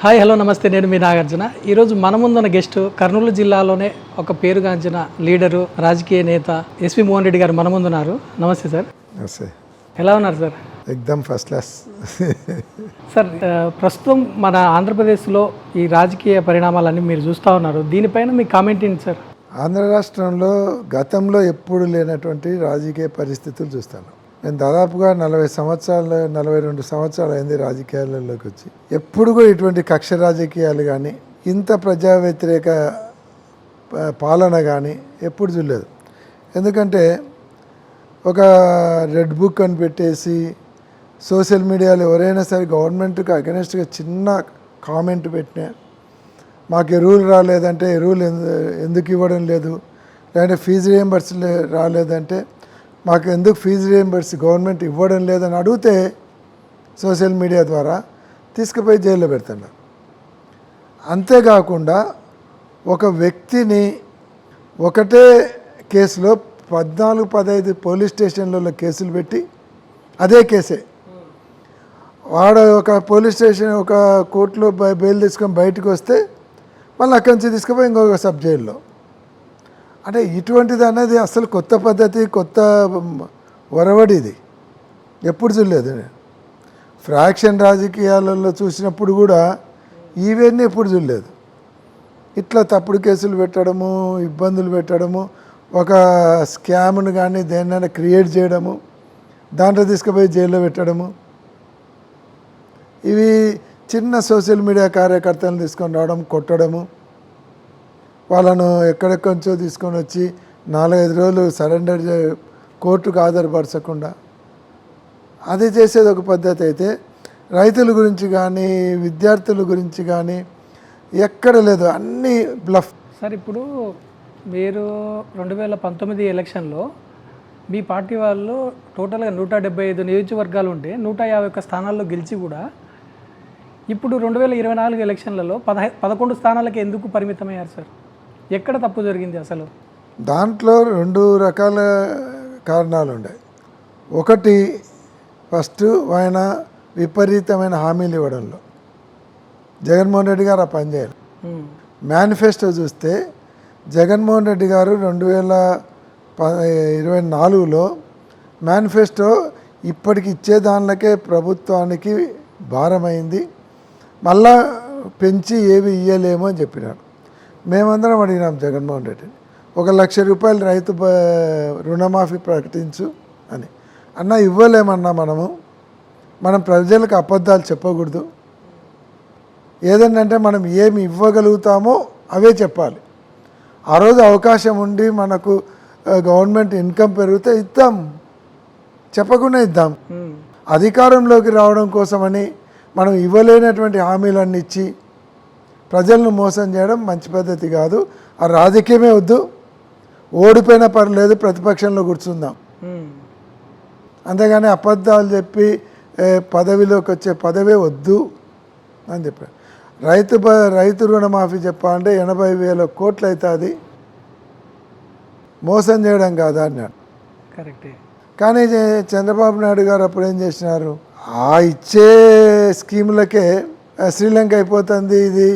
Hi hello నమస్తే, నేను మీ నాగార్జున. ఈరోజు మన ముందున్న గెస్ట్ కర్నూలు జిల్లాలోనే ఒక పేరుగాంచిన లీడరు, రాజకీయ నేత ఎస్వి మోహన్ రెడ్డి గారు మన ముందున్నారు. నమస్తే సార్. నమస్తే. ఎలా ఉన్నారు సార్? ఎక్దమ్ ఫస్ట్ క్లాస్. సార్, ప్రస్తుతం మన ఆంధ్రప్రదేశ్లో ఈ రాజకీయ పరిణామాలన్నీ మీరు చూస్తూ ఉన్నారు. దీనిపైన మీ కామెంట్ ఏంటి సార్? ఆంధ్ర రాష్ట్రంలో గతంలో ఎప్పుడు లేనటువంటి రాజకీయ పరిస్థితులు చూస్తాను. నేను దాదాపుగా 42 సంవత్సరాలు అయింది రాజకీయాలలోకి వచ్చి. ఎప్పుడు కూడా ఇటువంటి కక్ష రాజకీయాలు కానీ, ఇంత ప్రజా వ్యతిరేక పాలన కానీ ఎప్పుడు చూడలేదు. ఎందుకంటే ఒక రెడ్ బుక్ అని పెట్టేసి సోషల్ మీడియాలో ఎవరైనా సరే గవర్నమెంట్కి అగెనెస్ట్గా చిన్న కామెంట్ పెట్టినా, మాకు ఎరువులు రాలేదంటే ఎరువులు ఎందుకు ఇవ్వడం లేదు, లేదంటే ఫీజు రియంబర్స్ రాలేదంటే మాకు ఎందుకు ఫీజు రియంబర్స్ గవర్నమెంట్ ఇవ్వడం లేదని అడిగితే సోషల్ మీడియా ద్వారా తీసుకుపోయి జైల్లో పెడుతున్నారు. అంతేకాకుండా ఒక వ్యక్తిని ఒకటే కేసులో 14-15 పోలీస్ స్టేషన్లలో కేసులు పెట్టి, అదే కేసే వాడు ఒక పోలీస్ స్టేషన్ ఒక కోర్టులో బెయిల్ తీసుకొని బయటకు వస్తే మళ్ళీ అక్కడి నుంచి తీసుకుపోయి ఇంకొక సబ్ జైల్లో. అంటే ఇటువంటిది అనేది అసలు కొత్త పద్ధతి, కొత్త ఒరవడి. ఇది ఎప్పుడు చూడలేదు. ఫ్రాక్షన్ రాజకీయాలలో చూసినప్పుడు కూడా ఇవన్నీ ఎప్పుడు చూడలేదు. ఇట్లా తప్పుడు కేసులు పెట్టడము, ఇబ్బందులు పెట్టడము, ఒక స్కామ్ను కానీ దేన్నైనా క్రియేట్ చేయడము, దాంట్లో తీసుకుపోయి జైల్లో పెట్టడము, ఇవి చిన్న సోషల్ మీడియా కార్యకర్తలను తీసుకొని రావడం, కొట్టడము, వాళ్ళను ఎక్కడెక్కడి నుంచో తీసుకొని వచ్చి 4-5 రోజులు సరెండర్ కోర్టుకు హాజరుపరచకుండా అది చేసేది ఒక పద్ధతి అయితే, రైతుల గురించి కానీ విద్యార్థుల గురించి కానీ ఎక్కడ లేదు, అన్నీ బ్లఫ్. సార్, ఇప్పుడు మీరు 2019 ఎలక్షన్లో మీ పార్టీ వాళ్ళు టోటల్గా 175 నియోజకవర్గాలు ఉంటే 151 స్థానాల్లో గెలిచి కూడా ఇప్పుడు 2024 ఎలక్షన్లలో 11 స్థానాలకి ఎందుకు పరిమితమయ్యారు సార్? ఎక్కడ తప్పు జరిగింది అసలు? దాంట్లో 2 రకాల కారణాలు ఉన్నాయి. ఒకటి, ఫస్ట్ ఆయన విపరీతమైన హామీలు ఇవ్వడంలో జగన్మోహన్ రెడ్డి గారు ఆ పని చేయాలి. మేనిఫెస్టో చూస్తే జగన్మోహన్ రెడ్డి గారు 2024లో మేనిఫెస్టో ఇప్పటికి ఇచ్చే దానికే ప్రభుత్వానికి భారమైంది, మళ్ళా పెంచి ఏవి ఇయ్యలేమో అని చెప్పినాడు. మేమందరం అడిగినాం జగన్మోహన్ రెడ్డిని, 1 లక్ష రూపాయలు రైతు రుణమాఫీ ప్రకటించు అని. అన్న ఇవ్వలేమన్నా, మనం ప్రజలకు అబద్ధాలు చెప్పకూడదు. ఏదంటే మనం ఏమి ఇవ్వగలుగుతామో అవే చెప్పాలి. ఆ రోజు అవకాశం ఉండి మనకు గవర్నమెంట్ ఇన్కమ్ పెరిగితే ఇద్దాం, చెప్పకుండా ఇద్దాం. అధికారంలోకి రావడం కోసమని మనం ఇవ్వలేనటువంటి హామీలన్నీ ఇచ్చి ప్రజలను మోసం చేయడం మంచి పద్ధతి కాదు. ఆ రాజకీయమే వద్దు, ఓడిపోయినా పర్లేదు ప్రతిపక్షంలో కూర్చుందాం, అంతేగాని అబద్ధాలు చెప్పి పదవిలోకి వచ్చే పదవే వద్దు అని చెప్పారు. రైతు రుణమాఫీ చెప్పాలంటే 80,000 కోట్లు అవుతుంది, మోసం చేయడం కాదా అన్నాడు. కరెక్టే. కానీ చంద్రబాబు నాయుడు గారు అప్పుడు ఏం చేసినారు, ఆ ఇచ్చే స్కీములకే శ్రీలంక అయిపోతుంది, ఇది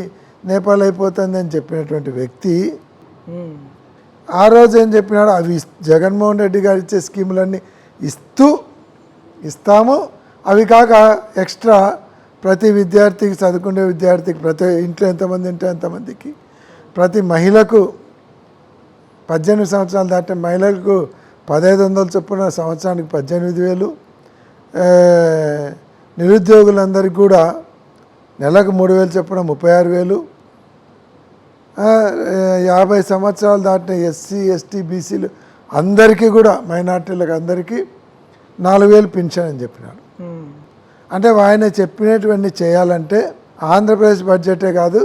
నేపాల్ అయిపోతుంది అని చెప్పినటువంటి వ్యక్తి ఆ రోజు ఏం చెప్పినాడు, అవి జగన్మోహన్ రెడ్డి గారు ఇచ్చే స్కీములన్నీ ఇస్తాము, అవి కాక ఎక్స్ట్రా ప్రతి విద్యార్థికి, చదువుకునే విద్యార్థికి, ప్రతి ఇంట్లో ఎంతమంది ఉంటే అంతమందికి, ప్రతి మహిళకు 18 సంవత్సరాలు దాటిన మహిళలకు 1,500 చొప్పున సంవత్సరానికి 18,000, నిరుద్యోగులందరికీ కూడా నెలకు 3,000 చొప్పున 36,000, 50 సంవత్సరాలు దాటిన ఎస్సీ ఎస్టీ బీసీలు అందరికీ కూడా, మైనార్టీలకు అందరికీ 4,000 పెన్షన్ అని చెప్పినాడు. అంటే ఆయన చెప్పినటువంటి చేయాలంటే ఆంధ్రప్రదేశ్ బడ్జెటే కాదు,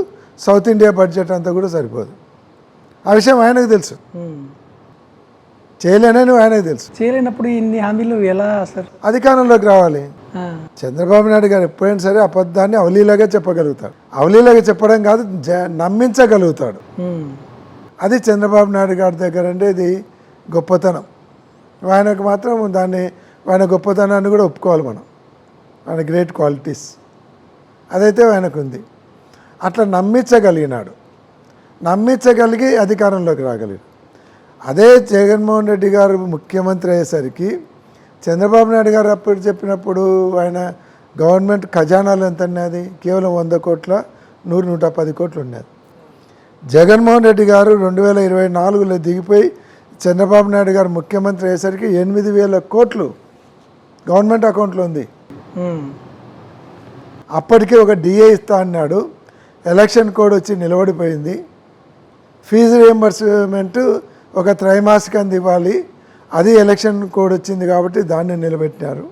సౌత్ ఇండియా బడ్జెట్ అంతా కూడా సరిపోదు. ఆ విషయం ఆయనకు తెలుసు, చేయలేనని ఆయనకు తెలుసు. చేయలేనప్పుడు ఇన్ని హామీలు ఎలా సార్ అధికారంలోకి రావాలి? చంద్రబాబు నాయుడు గారు ఎప్పుడైనా సరే అబద్ధాన్ని అవలీలాగా చెప్పగలుగుతాడు. అవలీలాగా చెప్పడం కాదు, నమ్మించగలుగుతాడు. అది చంద్రబాబు నాయుడు గారి దగ్గర ఇది గొప్పతనం. ఆయనకు మాత్రం ఆయన గొప్పతనాన్ని కూడా ఒప్పుకోవాలి మనం, ఆయన గ్రేట్ క్వాలిటీస్ అదైతే ఆయనకు ఉంది. అట్లా నమ్మించగలిగి అధికారంలోకి రాగలిగాడు. అదే జగన్మోహన్ రెడ్డి గారు ముఖ్యమంత్రి అయ్యేసరికి చంద్రబాబు నాయుడు గారు అప్పుడు చెప్పినప్పుడు ఆయన గవర్నమెంట్ ఖజానాలు ఎంత ఉన్నది, కేవలం 100 కోట్ల 100-110 కోట్లు ఉన్నది. జగన్మోహన్ రెడ్డి గారు 2024లో దిగిపోయి చంద్రబాబు నాయుడు గారు ముఖ్యమంత్రి అయ్యేసరికి 8,000 కోట్లు గవర్నమెంట్ అకౌంట్లో ఉంది. అప్పటికే ఒక డిఏ ఇస్తా అన్నాడు, ఎలక్షన్ కోడ్ వచ్చి నిలబడిపోయింది. ఫీజు రియంబర్స్మెంట్ ఒక త్రైమాసికంది ఇవ్వాలి, అది ఎలక్షన్ కోడ్ వచ్చింది కాబట్టి దాన్ని నిలబెట్టినారు.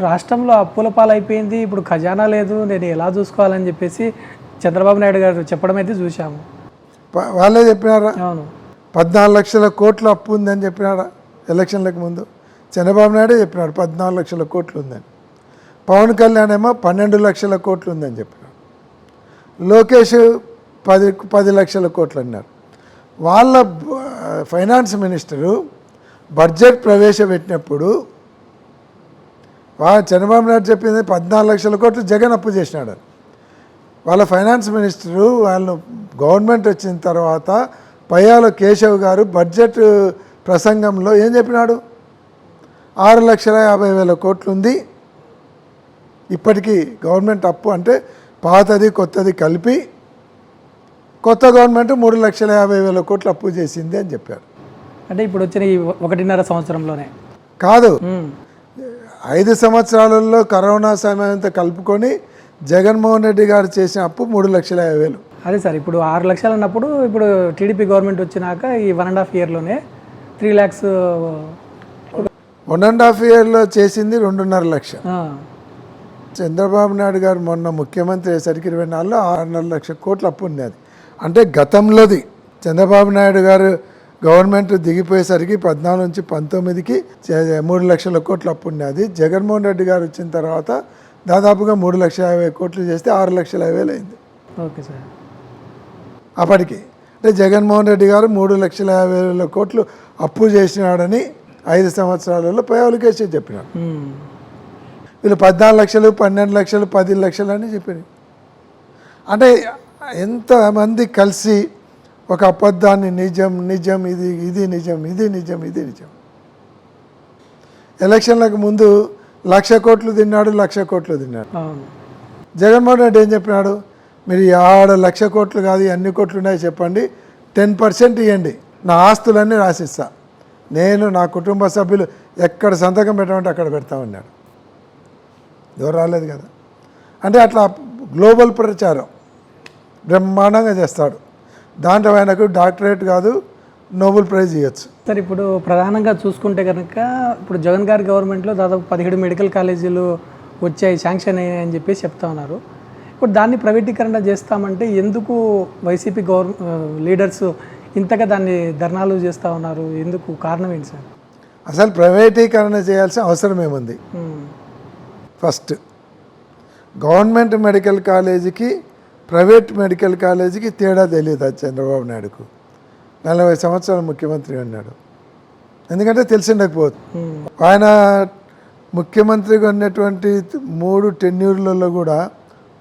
రాష్ట్రంలో అప్పుల పాలైపోయింది, ఇప్పుడు ఖజానా లేదు, నేను ఎలా చూసుకోవాలని చెప్పేసి చంద్రబాబు నాయుడు గారు చెప్పడం అయితే చూసాము. వాళ్ళే చెప్పినారా? అవును. 14 లక్షల కోట్ల అప్పు ఉందని చెప్పినారా ఎలక్షన్లకు ముందు? చంద్రబాబు నాయుడే చెప్పినాడు 14 లక్షల కోట్లు ఉందని. పవన్ కళ్యాణ్ ఏమో 12 లక్షల కోట్లు ఉందని చెప్పినాడు. లోకేష్ 10 లక్షల కోట్లు అన్నారు. వాళ్ళ ఫైనాన్స్ మినిస్టరు బడ్జెట్ ప్రవేశపెట్టినప్పుడు చంద్రబాబు నాయుడు చెప్పింది 14 లక్షల కోట్లు జగన్ అప్పు చేసినాడు. వాళ్ళ ఫైనాన్స్ మినిస్టరు వాళ్ళు గవర్నమెంట్ వచ్చిన తర్వాత పయ్యాల కేశవ్ గారు బడ్జెట్ ప్రసంగంలో ఏం చెప్పినాడు? 6,50,000 కోట్లు ఉంది ఇప్పటికీ గవర్నమెంట్ అప్పు, అంటే పాతది కొత్తది కలిపి కొత్త గవర్నమెంట్ 3,50,000 కోట్లు అప్పు చేసింది అని చెప్పారు. అంటే ఇప్పుడు వచ్చిన ఈ 1.5 సంవత్సరంలోనే కాదు, 5 సంవత్సరాలలో కరోనా సమయంతో కలుపుకొని జగన్మోహన్ రెడ్డి గారు చేసిన అప్పు 3,50,000. అదే సార్, ఇప్పుడు 6 లక్షలు అన్నప్పుడు ఇప్పుడు టీడీపీ గవర్నమెంట్ వచ్చినాక ఈ 1.5 ఇయర్లోనే 3 lakhs 1.5 ఇయర్లో చేసింది 2.5 లక్షలు. చంద్రబాబు నాయుడు గారు మొన్న ముఖ్యమంత్రి అయ్యేసరికి 24లో 6.5 లక్షల కోట్ల అప్పు ఉన్నది. అంటే గతంలోది చంద్రబాబు నాయుడు గారు గవర్నమెంట్ దిగిపోయేసరికి 14 నుంచి 19కి 3 లక్షల కోట్ల అప్పు ఉన్నది. జగన్మోహన్ రెడ్డి గారు వచ్చిన తర్వాత దాదాపుగా 3,50,000 కోట్లు చేస్తే 6,50,000 అయింది. Okay sir. అప్పటికి అంటే జగన్మోహన్ రెడ్డి గారు 3,50,000 కోట్లు అప్పు చేసినాడని 5 సంవత్సరాలలో పయాలకేసి చెప్పినాడు. వీళ్ళు 14 లక్షలు 12 లక్షలు 10 లక్షలు అని చెప్పారు. అంటే ఎంతమంది కలిసి ఒక అబద్ధాన్ని నిజం నిజం ఇది నిజం నిజం. ఎలక్షన్లకు ముందు 1,00,000 కోట్లు తిన్నాడు, 1,00,000 కోట్లు తిన్నాడు. జగన్మోహన్ రెడ్డి ఏం చెప్పినాడు? మీరు 1,00,000 కోట్లు కాదు, ఎన్ని కోట్లు ఉన్నాయో చెప్పండి, 10% ఇవ్వండి, నా ఆస్తులన్నీ రాసిస్తా, నేను నా కుటుంబ సభ్యులు ఎక్కడ సంతకం పెట్టమంటే అక్కడ పెడతా ఉన్నాడు. ఎవరు రాలేదు కదా. అంటే అట్లా గ్లోబల్ ప్రచారం బ్రహ్మాండంగా చేస్తాడు. దాంట్లో ఆయనకు డాక్టరేట్ కాదు, నోబెల్ ప్రైజ్ ఇవ్వచ్చు. సార్, ఇప్పుడు ప్రధానంగా చూసుకుంటే కనుక ఇప్పుడు జగన్ గారి గవర్నమెంట్లో దాదాపు 17 మెడికల్ కాలేజీలు వచ్చాయి, శాంక్షన్ అయ్యాయని చెప్పేసి చెప్తా ఉన్నారు. ఇప్పుడు దాన్ని ప్రైవేటీకరణ చేస్తామంటే ఎందుకు వైసీపీ లీడర్స్ ఇంతగా దాన్ని ధర్నాలు చేస్తూ ఉన్నారు? ఎందుకు, కారణం ఏంటి సార్? అసలు ప్రైవేటీకరణ చేయాల్సిన అవసరం ఏముంది? ఫస్ట్, గవర్నమెంట్ మెడికల్ కాలేజీకి ప్రైవేట్ మెడికల్ కాలేజీకి తేడా తెలియదు చంద్రబాబు నాయుడుకు. 40 సంవత్సరాలు ముఖ్యమంత్రి ఉన్నాడు, ఎందుకంటే తెలిసిండకపోదు. ఆయన ముఖ్యమంత్రిగా ఉన్నటువంటి 3 టెన్యూర్లలో కూడా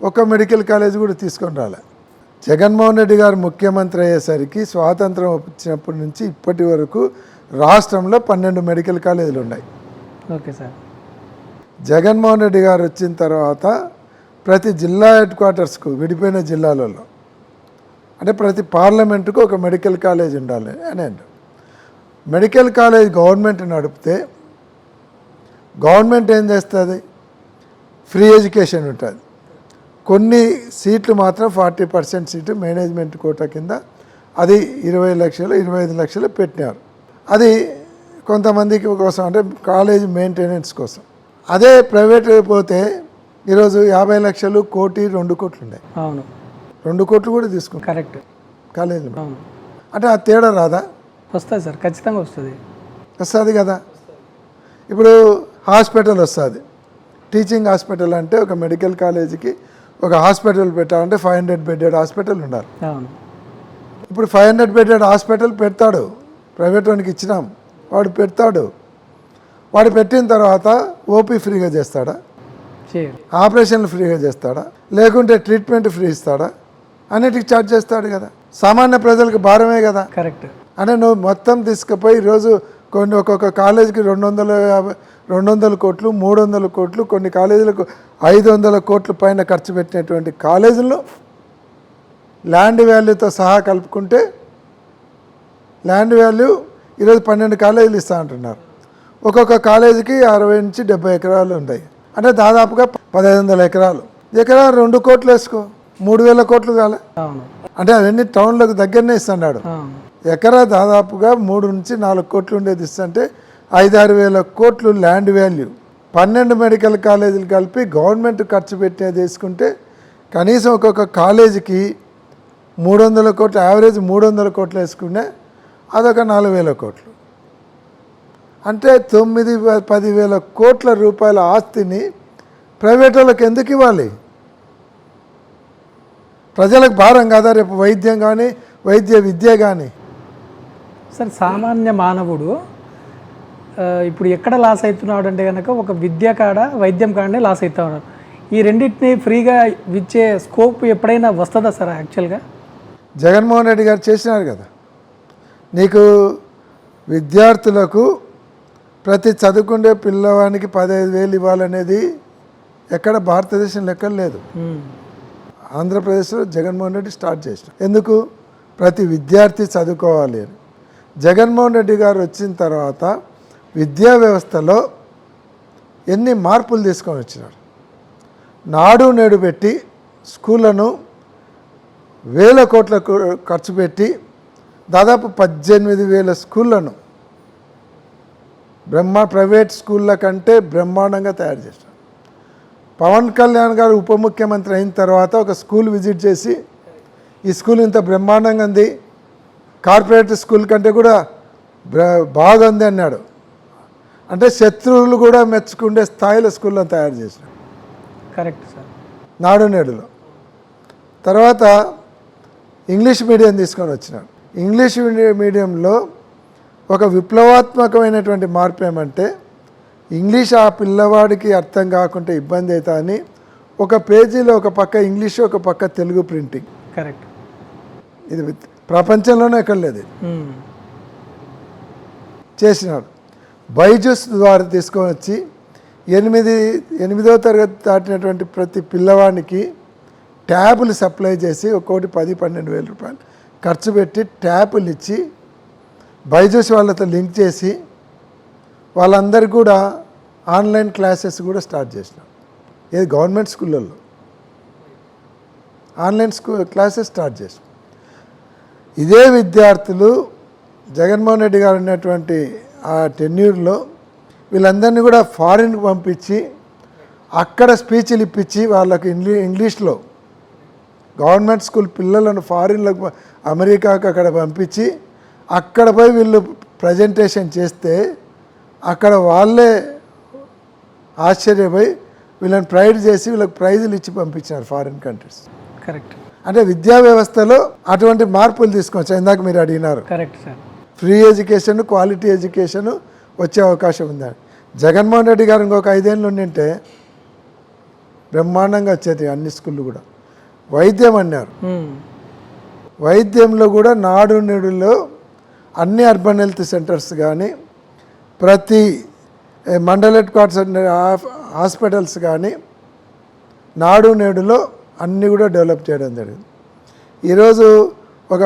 ఒక మెడికల్ కాలేజ్ కూడా తీసుకొని రాలే. జగన్మోహన్ రెడ్డి గారు ముఖ్యమంత్రి అయ్యేసరికి స్వాతంత్రం వచ్చినప్పటి నుంచి ఇప్పటి వరకు రాష్ట్రంలో 12 మెడికల్ కాలేజీలు ఉన్నాయి. Okay sir. జగన్మోహన్ రెడ్డి గారు వచ్చిన తర్వాత ప్రతి జిల్లా హెడ్ క్వార్టర్స్కు విడిపోయిన జిల్లాలలో, అంటే ప్రతి పార్లమెంటుకు ఒక మెడికల్ కాలేజ్ ఉండాలి అని అంటారు. మెడికల్ కాలేజ్ గవర్నమెంట్ నడిపితే గవర్నమెంట్ ఏం చేస్తుంది? ఫ్రీ ఎడ్యుకేషన్ ఉంటుంది. కొన్ని సీట్లు మాత్రం 40% సీటు మేనేజ్మెంట్ కోటా కింద, అది 20 లక్షలు 25 లక్షలు పెట్టినారు. అది కొంతమందికి కోసం, అంటే కాలేజ్ మెయింటెనెన్స్ కోసం. అదే ప్రైవేట్ పోతే ఈరోజు 50 లక్షలు, 1 కోటి 2 కోట్లు ఉన్నాయి. అవును, 2 కోట్లు కూడా తీసుకుంటాం కరెక్ట్ కాలేజీలో. అంటే ఆ తేడా రాదా? వస్తుంది సార్, ఖచ్చితంగా వస్తుంది కదా. ఇప్పుడు హాస్పిటల్ వస్తుంది, టీచింగ్ హాస్పిటల్ అంటే ఒక మెడికల్ కాలేజీకి ఒక హాస్పిటల్ పెట్టాలంటే 500 బెడెడ్ హాస్పిటల్ ఉండాలి. అవును. ఇప్పుడు 500 బెడెడ్ హాస్పిటల్ పెడతాడు, ప్రైవేట్ వానికి ఇచ్చినాం, వాడు పెడతాడు. వాడు పెట్టిన తర్వాత ఓపీ ఫ్రీగా చేస్తాడా? ఆపరేషన్లు ఫ్రీగా చేస్తాడా? లేకుంటే ట్రీట్మెంట్ ఫ్రీ ఇస్తాడా? అన్నిటికీ ఛార్జ్ చేస్తాడు కదా, సామాన్య ప్రజలకు భారమే కదా. కరెక్ట్. అంటే నువ్వు మొత్తం తీసుకుపోయి ఈరోజు కొన్ని ఒక్కొక్క కాలేజీకి 200 కోట్లు 300 కోట్లు, కొన్ని కాలేజీలకు 500 కోట్ల పైన ఖర్చు పెట్టినటువంటి కాలేజీలు ల్యాండ్ వాల్యూతో సహా కలుపుకుంటే ల్యాండ్ వాల్యూ ఈరోజు 12 కాలేజీలు ఇస్తా అంటున్నారు. ఒక్కొక్క కాలేజీకి 60 నుంచి 70 ఎకరాలు ఉంటాయి. అంటే దాదాపుగా 1500 ఎకరాలు. ఎకరా 2 కోట్లు వేసుకో, 3000 కోట్లు కాలే. అవును. అంటే అవన్నీ టౌన్లకు దగ్గరనే ఇస్తున్నాడు. ఎకరా దాదాపుగా 3 నుంచి 4 కోట్లు ఉండేది ఇస్తుంటే 5-6 వేల కోట్లు ల్యాండ్ వాల్యూ. 12 మెడికల్ కాలేజీలు కలిపి గవర్నమెంట్ ఖర్చు పెట్టేది వేసుకుంటే కనీసం ఒక్కొక్క కాలేజీకి 300 కోట్లు, యావరేజ్ 300 కోట్లు వేసుకునే అదొక 4,000 కోట్లు. అంటే 9-10 వేల కోట్ల రూపాయల ఆస్తిని ప్రైవేట్ వాళ్ళకి ఎందుకు ఇవ్వాలి? ప్రజలకు భారం కాదా రేపు వైద్యం కానీ వైద్య విద్య కానీ? సార్, సామాన్య మానవుడు ఇప్పుడు ఎక్కడ లాస్ అవుతున్నాడు అంటే కనుక ఒక విద్య కాడ వైద్యం కాడనే లాస్ అవుతా ఉన్నాడు. ఈ రెండింటిని ఫ్రీగా ఇచ్చే స్కోప్ ఎప్పుడైనా వస్తుందా సార్? యాక్చువల్గా జగన్మోహన్ రెడ్డి గారు చేసినారు కదా. నీకు విద్యార్థులకు ప్రతి చదువుకుండే పిల్లవానికి 15,000 ఇవ్వాలనేది ఎక్కడ భారతదేశంలో ఎక్కడ లేదు. ఆంధ్రప్రదేశ్లో జగన్మోహన్ రెడ్డి స్టార్ట్ చేసిన. ఎందుకు? ప్రతి విద్యార్థి చదువుకోవాలి అని. జగన్మోహన్ రెడ్డి గారు వచ్చిన తర్వాత విద్యా వ్యవస్థలో ఎన్ని మార్పులు తీసుకొని వచ్చినారు. నాడు నేడు పెట్టి స్కూళ్ళను 1,000 కోట్ల ఖర్చు పెట్టి దాదాపు 18,000 స్కూళ్ళను ప్రైవేట్ స్కూళ్ళ కంటే బ్రహ్మాండంగా తయారు చేశారు. పవన్ కళ్యాణ్ గారు ఉప ముఖ్యమంత్రి అయిన తర్వాత ఒక స్కూల్ విజిట్ చేసి ఈ స్కూల్ ఇంత బ్రహ్మాండంగా ఉంది, కార్పొరేట్ స్కూల్ కంటే కూడా బాగుంది అన్నాడు. అంటే శత్రువులు కూడా మెచ్చుకుండే స్థాయిలో స్కూళ్ళను తయారు చేశారు. Correct sir. నాడు నేడులో తర్వాత ఇంగ్లీష్ మీడియం తీసుకొని వచ్చినాడు. ఇంగ్లీష్ మీడియంలో ఒక విప్లవాత్మకమైనటువంటి మార్పు ఏమంటే ఇంగ్లీష్ ఆ పిల్లవాడికి అర్థం కాకుంటే ఇబ్బంది అవుతా అని ఒక పేజీలో ఒక పక్క ఇంగ్లీష్ ఒక పక్క తెలుగు ప్రింటింగ్. కరెక్ట్. ఇది ప్రపంచంలోనే ఎక్కడ లేదు. చేసినాడు. బైజూస్ ద్వారా తీసుకొని వచ్చి 8వ తరగతి దాటినటువంటి ప్రతి పిల్లవాడికి ట్యాబులు సప్లై చేసి ఒక్కోటి 10-12 వేల రూపాయలు ఖర్చు పెట్టి ట్యాబులు ఇచ్చి బైజూస్ వాళ్ళతో లింక్ చేసి వాళ్ళందరికీ కూడా ఆన్లైన్ క్లాసెస్ కూడా స్టార్ట్ చేసినాం. ఏది గవర్నమెంట్ స్కూళ్ళల్లో ఆన్లైన్ క్లాసెస్ స్టార్ట్ చేసినాం. ఇదే విద్యార్థులు జగన్మోహన్ రెడ్డి గారు ఉన్నటువంటి ఆ టెన్యూర్లో వీళ్ళందరినీ కూడా ఫారిన్కి పంపించి అక్కడ స్పీచ్లు ఇప్పించి వాళ్ళకి ఇంగ్లీష్లో గవర్నమెంట్ స్కూల్ పిల్లలను ఫారిన్లకు అమెరికాకు అక్కడ పంపించి అక్కడ పోయి వీళ్ళు ప్రజెంటేషన్ చేస్తే అక్కడ వాళ్ళే ఆశ్చర్యపోయి వీళ్ళని ప్రైడ్ చేసి వీళ్ళకి ప్రైజులు ఇచ్చి పంపించారు ఫారిన్ కంట్రీస్. కరెక్ట్. అంటే విద్యా వ్యవస్థలో అటువంటి మార్పులు తీసుకొచ్చా. ఇందాక మీరు అడిగినారు. Correct sir. Free education, quality education వచ్చే అవకాశం ఉందని. జగన్మోహన్ రెడ్డి గారు ఇంకొక 5 ఏళ్ళు ఉండింటే బ్రహ్మాండంగా వచ్చేది అన్ని స్కూళ్ళు కూడా. వైద్యం అన్నారు. వైద్యంలో కూడా నాడు నేడులో అన్ని అర్బన్ హెల్త్ సెంటర్స్ కానీ ప్రతి మండల్ హెడ్ క్వార్టర్స్ హాస్పిటల్స్ కానీ నాడు నేడులో అన్నీ కూడా డెవలప్ చేయడం జరిగింది. ఈరోజు ఒక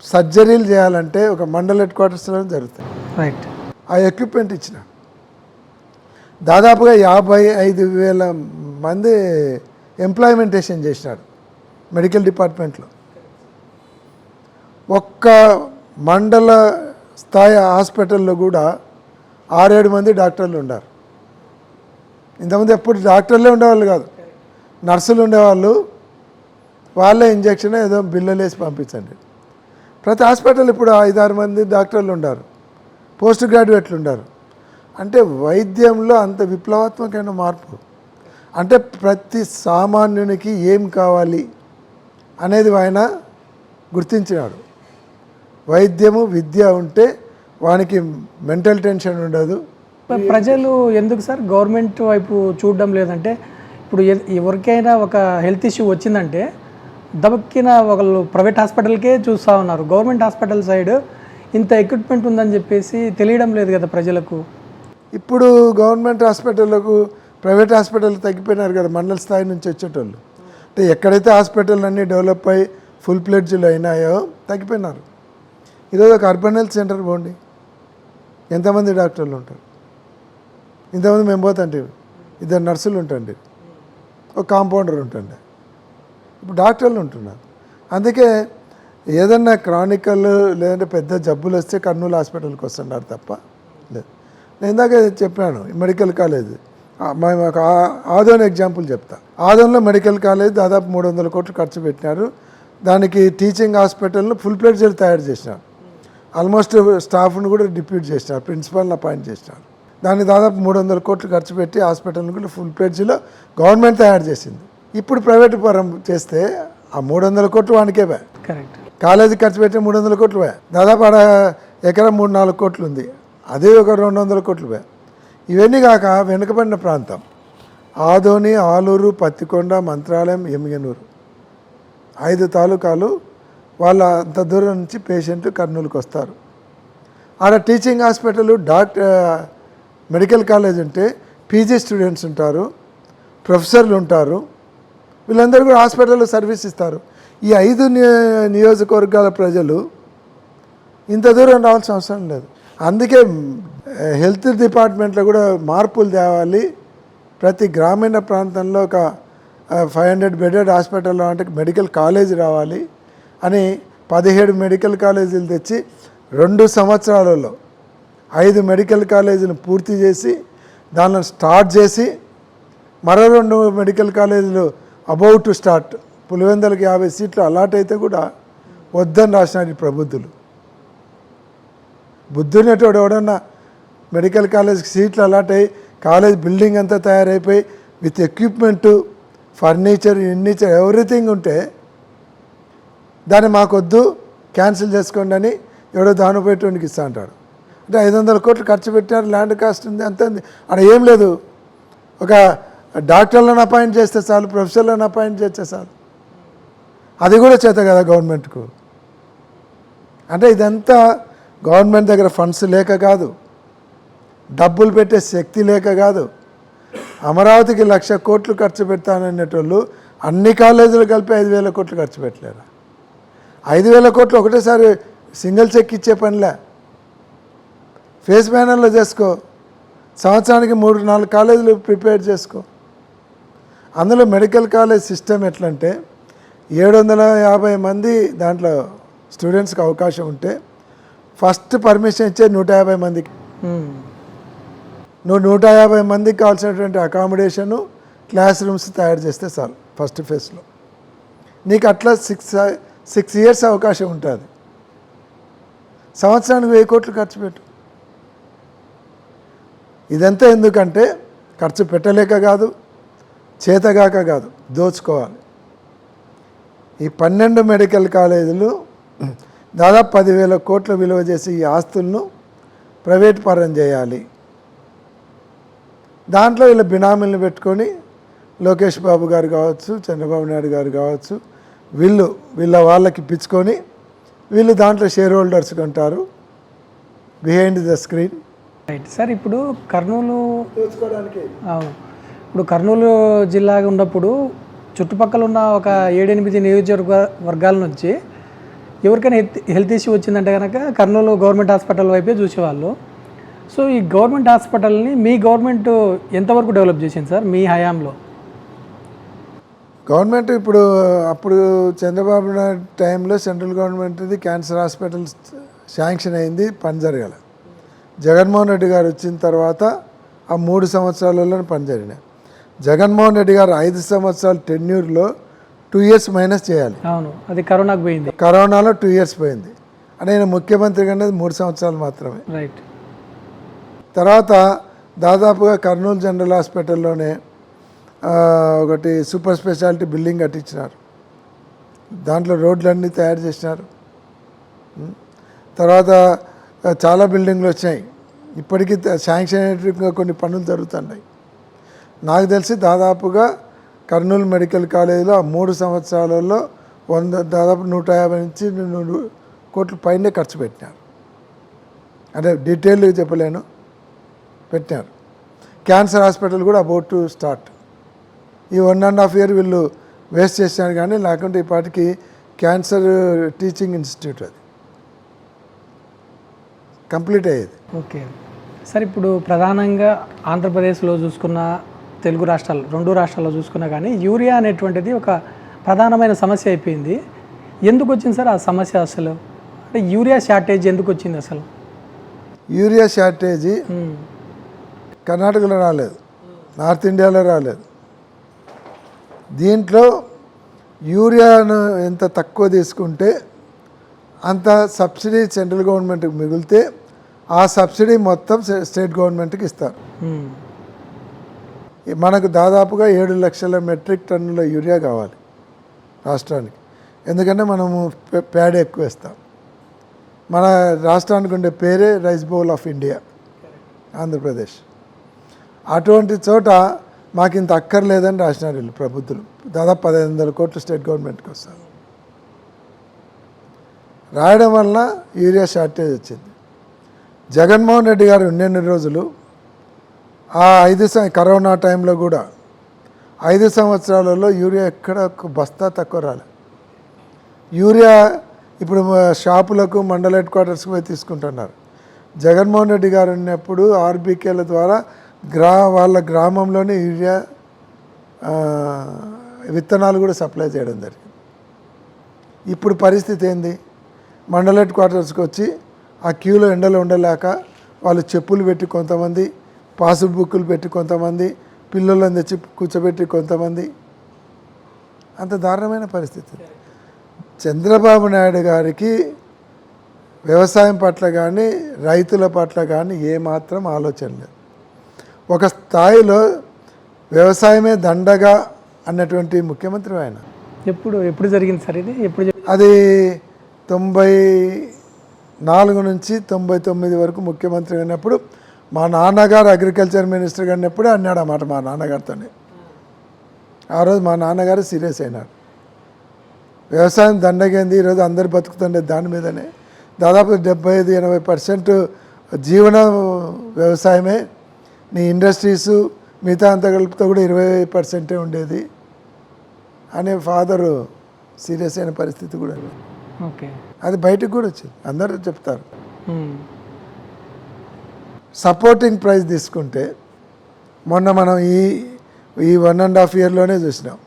సర్జరీలు చేయాలంటే ఒక మండల్ హెడ్ క్వార్టర్స్లో జరుగుతాయి. రైట్. ఆ ఎక్విప్మెంట్ ఇచ్చిన దాదాపుగా 55,000 మంది ఎంప్లాయ్మెంటేషన్ చేసినాడు మెడికల్ డిపార్ట్మెంట్లో. ఒక్క మండల స్థాయి హాస్పిటల్లో కూడా 6-7 మంది డాక్టర్లు ఉన్నారు. ఇంతకుముందు ఎప్పుడు డాక్టర్లే ఉండేవాళ్ళు కాదు, నర్సులు ఉండేవాళ్ళు. వాళ్ళే ఇంజక్షన్ ఏదో బిల్లులు వేసి పంపించండి. ప్రతి హాస్పిటల్ ఇప్పుడు 5-6 మంది డాక్టర్లు ఉన్నారు, పోస్ట్ గ్రాడ్యుయేట్లు ఉన్నారు. అంటే వైద్యంలో అంత విప్లవాత్మకమైన మార్పు. అంటే ప్రతి సామాన్యునికి ఏం కావాలి అనేది ఆయన గుర్తించినాడు. వైద్యము విద్య ఉంటే వానికి మెంటల్ టెన్షన్ ఉండదు. ప్రజలు ఎందుకు సార్ గవర్నమెంట్ వైపు చూడడం లేదంటే ఇప్పుడు ఎవరికైనా ఒక హెల్త్ ఇష్యూ వచ్చిందంటే దబక్కిన ఒకళ్ళు ప్రైవేట్ హాస్పిటల్కే చూస్తూ ఉన్నారు. గవర్నమెంట్ హాస్పిటల్ సైడ్ ఇంత ఎక్విప్మెంట్ ఉందని చెప్పేసి తెలియడం లేదు కదా ప్రజలకు. ఇప్పుడు గవర్నమెంట్ హాస్పిటల్లకు ప్రైవేట్ హాస్పిటల్ తగ్గిపోయినారు కదా, మండల స్థాయి నుంచి వచ్చేటోళ్ళు. అంటే ఎక్కడైతే హాస్పిటల్ అన్నీ డెవలప్ అయ్యి ఫుల్ ప్లెడ్జ్లు అయినాయో తగ్గిపోయినారు. ఈరోజు ఒక అర్బన్ హెల్త్ సెంటర్ పోండి, ఎంతమంది డాక్టర్లు ఉంటారు? ఇంతమంది మేము పోతుంటే 2 నర్సులు ఉంటుండే, ఒక కాంపౌండర్ ఉంటుండే, ఇప్పుడు డాక్టర్లు ఉంటున్నారు. అందుకే ఏదన్నా క్రానికల్ లేదంటే పెద్ద జబ్బులు వస్తే కర్నూలు హాస్పిటల్కి వస్తున్నారు తప్ప లేదు. నేను ఇందాక చెప్పాను మెడికల్ కాలేజ్, మేము ఒక ఆదోని ఎగ్జాంపుల్ చెప్తా. ఆదోన్లో మెడికల్ కాలేజ్ దాదాపు 300 కోట్లు ఖర్చు పెట్టినారు. దానికి టీచింగ్ హాస్పిటల్ను ఫుల్ ప్లెడ్జ్లు తయారు చేసినారు. ఆల్మోస్ట్ స్టాఫ్ను కూడా డిప్యూట్ చేసినారు, ప్రిన్సిపల్ని అపాయింట్ చేసినారు. దానికి దాదాపు 300 కోట్లు ఖర్చు పెట్టి హాస్పిటల్ని కూడా ఫుల్ ప్లెడ్జ్లో గవర్నమెంట్ తయారు చేసింది. ఇప్పుడు ప్రైవేట్ పరం చేస్తే ఆ 300 కోట్లు వానికే పోయి, కరెక్ట్. కాలేజీ ఖర్చు పెట్టి 300 కోట్లు పోయి, దాదాపు ఆడ ఎకరం 3-4 కోట్లు ఉంది, అదే ఒక 200 కోట్లు పోయి. ఇవన్నీ కాక వెనుకబడిన ప్రాంతం ఆదోని, ఆలూరు, పత్తికొండ, మంత్రాలయం, ఎమ్మిగనూరు 5 తాలూకాలు. వాళ్ళ అంత దూరం నుంచి పేషెంట్లు కర్నూలుకి వస్తారు. ఆడ టీచింగ్ హాస్పిటల్, మెడికల్ కాలేజ్ ఉంటే పీజీ స్టూడెంట్స్ ఉంటారు, ప్రొఫెసర్లు ఉంటారు, వీళ్ళందరూ కూడా హాస్పిటల్లో సర్వీస్ ఇస్తారు. ఈ 5 నియోజకవర్గాల ప్రజలు ఇంత దూరం రావాల్సిన అవసరం లేదు. అందుకే హెల్త్ డిపార్ట్మెంట్లో కూడా మార్పులు తేవాలి. ప్రతి గ్రామీణ ప్రాంతంలో ఒక 500 బెడెడ్ హాస్పిటల్లో అంటే మెడికల్ కాలేజ్ రావాలి అని 17 మెడికల్ కాలేజీలు తెచ్చి 2 సంవత్సరాలలో 5 మెడికల్ కాలేజీలు పూర్తి చేసి దానిలో స్టార్ట్ చేసి మరో 2 మెడికల్ కాలేజీలు అబౌట్ టు స్టార్ట్. పులివెందులకు 50 సీట్లు అలాట్ అయితే కూడా వద్దని రాసినాడు ఈ ప్రబుద్ధులు. బుద్ధునేటోడు ఎవడన్నా మెడికల్ కాలేజ్కి సీట్లు అలాట్ అయ్యి కాలేజ్ బిల్డింగ్ అంతా తయారైపోయి విత్ ఎక్విప్మెంటు, ఫర్నిచర్, ఎవ్రీథింగ్ ఉంటే దాన్ని మాకొద్దు క్యాన్సిల్ చేసుకోండి అని ఎవడో దానిపోయేటోనికి ఇస్తా అంటాడు. అంటే 500 కోట్లు ఖర్చు పెట్టారు, ల్యాండ్ కాస్ట్ ఉంది, అంత ఉంది. అక్కడ ఏం లేదు, ఒక డాక్టర్లను అపాయింట్ చేస్తే చాలు, ప్రొఫెసర్లను అపాయింట్ చేస్తే చాలు. అది కూడా చేత కదా గవర్నమెంట్కు. అంటే ఇదంతా గవర్నమెంట్ దగ్గర ఫండ్స్ లేక కాదు, డబ్బులు పెట్టే శక్తి లేక కాదు. అమరావతికి 1,00,000 కోట్లు ఖర్చు పెడతాననేటోళ్ళు అన్ని కాలేజీలు కలిపి 5,000 కోట్లు ఖర్చు పెట్టలేరు. 5,000 కోట్లు ఒకటేసారి సింగిల్ చెక్ ఇచ్చే పనిలే. ఫేస్ బ్యానర్లో చేసుకో, సంవత్సరానికి 3-4 కాలేజీలు ప్రిపేర్ చేసుకో. అందులో మెడికల్ కాలేజ్ సిస్టమ్ ఎట్లంటే 750 మంది దాంట్లో స్టూడెంట్స్కి అవకాశం ఉంటే ఫస్ట్ పర్మిషన్ ఇచ్చే 150 మందికి. నువ్వు 150 మందికి కావాల్సినటువంటి అకామిడేషను, క్లాస్ రూమ్స్ తయారు చేస్తే చాలు ఫస్ట్ ఫేజ్లో. నీకు అట్లా 6 ఇయర్స్ అవకాశం ఉంటుంది. సంవత్సరానికి 1000 కోట్లు ఖర్చు పెట్టు. ఇదంతా ఎందుకంటే ఖర్చు పెట్టలేక కాదు, చేతగాక కాదు, దోచుకోవాలి. ఈ 12 మెడికల్ కాలేజీలు దాదాపు 10,000 కోట్ల విలువ చేసి ఈ ఆస్తులను ప్రైవేట్ పరం చేయాలి. దాంట్లో వీళ్ళ బినామీలను పెట్టుకొని లోకేష్ బాబు గారు కావచ్చు, చంద్రబాబు నాయుడు గారు కావచ్చు, వీళ్ళ వాళ్ళకి ఇప్పించుకొని వీళ్ళు దాంట్లో షేర్ హోల్డర్స్గా ఉంటారు, behind the screen. Right sir. ఇప్పుడు కర్నూలు ఇప్పుడు కర్నూలు జిల్లాగా ఉన్నప్పుడు చుట్టుపక్కల ఉన్న ఒక 7-8 నియోజకవర్గాల నుంచి ఎవరికైనా హెల్త్ ఇష్యూ వచ్చిందంటే కనుక కర్నూలు గవర్నమెంట్ హాస్పిటల్ వైపే చూసేవాళ్ళు. సో ఈ గవర్నమెంట్ హాస్పిటల్ని మీ గవర్నమెంట్ ఎంతవరకు డెవలప్ చేసింది సార్ మీ హయాంలో? గవర్నమెంట్ అప్పుడు చంద్రబాబు నాయుడు టైంలో సెంట్రల్ గవర్నమెంట్ది క్యాన్సర్ హాస్పిటల్ శాంక్షన్ అయింది, పని జరగాలి. జగన్మోహన్ రెడ్డి గారు వచ్చిన తర్వాత ఆ 3 సంవత్సరాలలో పని జరిగినాయి. జగన్మోహన్ రెడ్డి గారు 5 సంవత్సరాల టెన్యూర్లో 2 ఇయర్స్ మైనస్ చేయాలి. అవును, అది కరోనాకు పోయింది. కరోనాలో 2 ఇయర్స్ పోయింది. అంటే నేను ముఖ్యమంత్రిగా అనేది 3 సంవత్సరాలు మాత్రమే. రైట్. తర్వాత దాదాపుగా కర్నూలు జనరల్ హాస్పిటల్లోనే ఒకటి సూపర్ స్పెషాలిటీ బిల్డింగ్ కట్టించినారు. దాంట్లో రోడ్లన్నీ తయారు చేసినారు. తర్వాత చాలా బిల్డింగ్లు వచ్చాయి. ఇప్పటికీ శాంక్షన్ అయ్యేట్టుగా కొన్ని పనులు జరుగుతున్నాయి. నాకు తెలిసి దాదాపుగా కర్నూలు మెడికల్ కాలేజీలో ఆ 3 సంవత్సరాలలో దాదాపు 150 నుంచి 100 కోట్ల పైనే ఖర్చు పెట్టినారు. అంటే డీటెయిల్గా చెప్పలేను, పెట్టినారు. క్యాన్సర్ హాస్పిటల్ కూడా అబౌట్ టు స్టార్ట్. ఈ 1.5 year వీళ్ళు వేస్ట్ చేసినారు, కానీ లేకుంటే ఈ పాటికి క్యాన్సర్ టీచింగ్ ఇన్స్టిట్యూట్ అది కంప్లీట్ అయ్యేది. ఓకే సార్, ఇప్పుడు ప్రధానంగా ఆంధ్రప్రదేశ్లో చూసుకున్న, తెలుగు రాష్ట్రాలు 2 రాష్ట్రాల్లో చూసుకున్నా కానీ యూరియా అనేటువంటిది ఒక ప్రధానమైన సమస్య అయిపోయింది. ఎందుకు వచ్చింది సార్ ఆ సమస్య? అసలు అంటే యూరియా షార్టేజ్ ఎందుకు వచ్చింది అసలు? యూరియా షార్టేజీ కర్ణాటకలో రాలేదు, నార్త్ ఇండియాలో రాలేదు. దీంట్లో యూరియాను ఎంత తక్కువ తీసుకుంటే అంత సబ్సిడీ సెంట్రల్ గవర్నమెంట్కి మిగిలితే ఆ సబ్సిడీ మొత్తం స్టేట్ గవర్నమెంట్కి ఇస్తారు. మనకు దాదాపుగా 7 లక్షల మెట్రిక్ టన్నుల యూరియా కావాలి రాష్ట్రానికి. ఎందుకంటే మనము ప్యాడ్ ఎక్కువ వేస్తాం. మన రాష్ట్రానికి ఉండే పేరే rice bowl of India Andhra Pradesh. అటువంటి చోట మాకు ఇంత అక్కర్లేదని రాసినారు వీళ్ళు ప్రభుత్వం. దాదాపు 1500 కోట్లు స్టేట్ గవర్నమెంట్కి వస్తారు. రాయడం వల్ల యూరియా షార్టేజ్ వచ్చింది. జగన్మోహన్ రెడ్డి గారు ఉన్నన్ని రోజులు ఆ 5 కరోనా టైంలో కూడా 5 సంవత్సరాలలో యూరియా ఎక్కడ ఒక బస్తా తక్కువ రాలే. యూరియా ఇప్పుడు షాపులకు మండల హెడ్ క్వార్టర్స్కి పోయి తీసుకుంటున్నారు. జగన్మోహన్ రెడ్డి గారు ఉన్నప్పుడు ఆర్బీకేల ద్వారా వాళ్ళ గ్రామంలోనే యూరియా విత్తనాలు కూడా సప్లై చేయడం జరిగింది. ఇప్పుడు పరిస్థితి ఏంది? మండల హెడ్ క్వార్టర్స్కి వచ్చి ఆ క్యూలో ఎండలో ఉండలేక వాళ్ళు చెప్పులు పెట్టి కొంతమంది, పాస్బుక్ బుక్కులు పెట్టి కొంతమంది, పిల్లలను తెచ్చి కూర్చోబెట్టి కొంతమంది, అంత దారుణమైన పరిస్థితి. చంద్రబాబు నాయుడు గారికి వ్యవసాయం పట్ల కానీ రైతుల పట్ల కానీ ఏమాత్రం ఆలోచన లేదు. ఒక స్థాయిలో వ్యవసాయమే దండగా అన్నటువంటి ముఖ్యమంత్రి ఆయన. ఎప్పుడు జరిగింది సార్ ఇది? అది 94 నుంచి 99 వరకు ముఖ్యమంత్రి అయినప్పుడు మా నాన్నగారు అగ్రికల్చర్ మినిస్టర్ అయినప్పుడే అన్నాడు అన్నమాట మా నాన్నగారితోనే. ఆ రోజు మా నాన్నగారు సీరియస్ అయినారు. వ్యవసాయం దండగైంది, ఈరోజు అందరు బతుకుతుండే దాని మీదనే. దాదాపు 75-80% జీవన వ్యవసాయమే. నీ ఇండస్ట్రీసు మిగతా అంతా కలిపితే కూడా 20% ఉండేది అనే ఫాదరు సీరియస్ అయిన పరిస్థితి కూడా. ఓకే, అది బయటకు కూడా వచ్చింది, అందరూ చెప్తారు. సపోర్టింగ్ ప్రైస్ తీసుకుంటే మొన్న మనం ఈ 1.5 yearలోనే చూసినాం.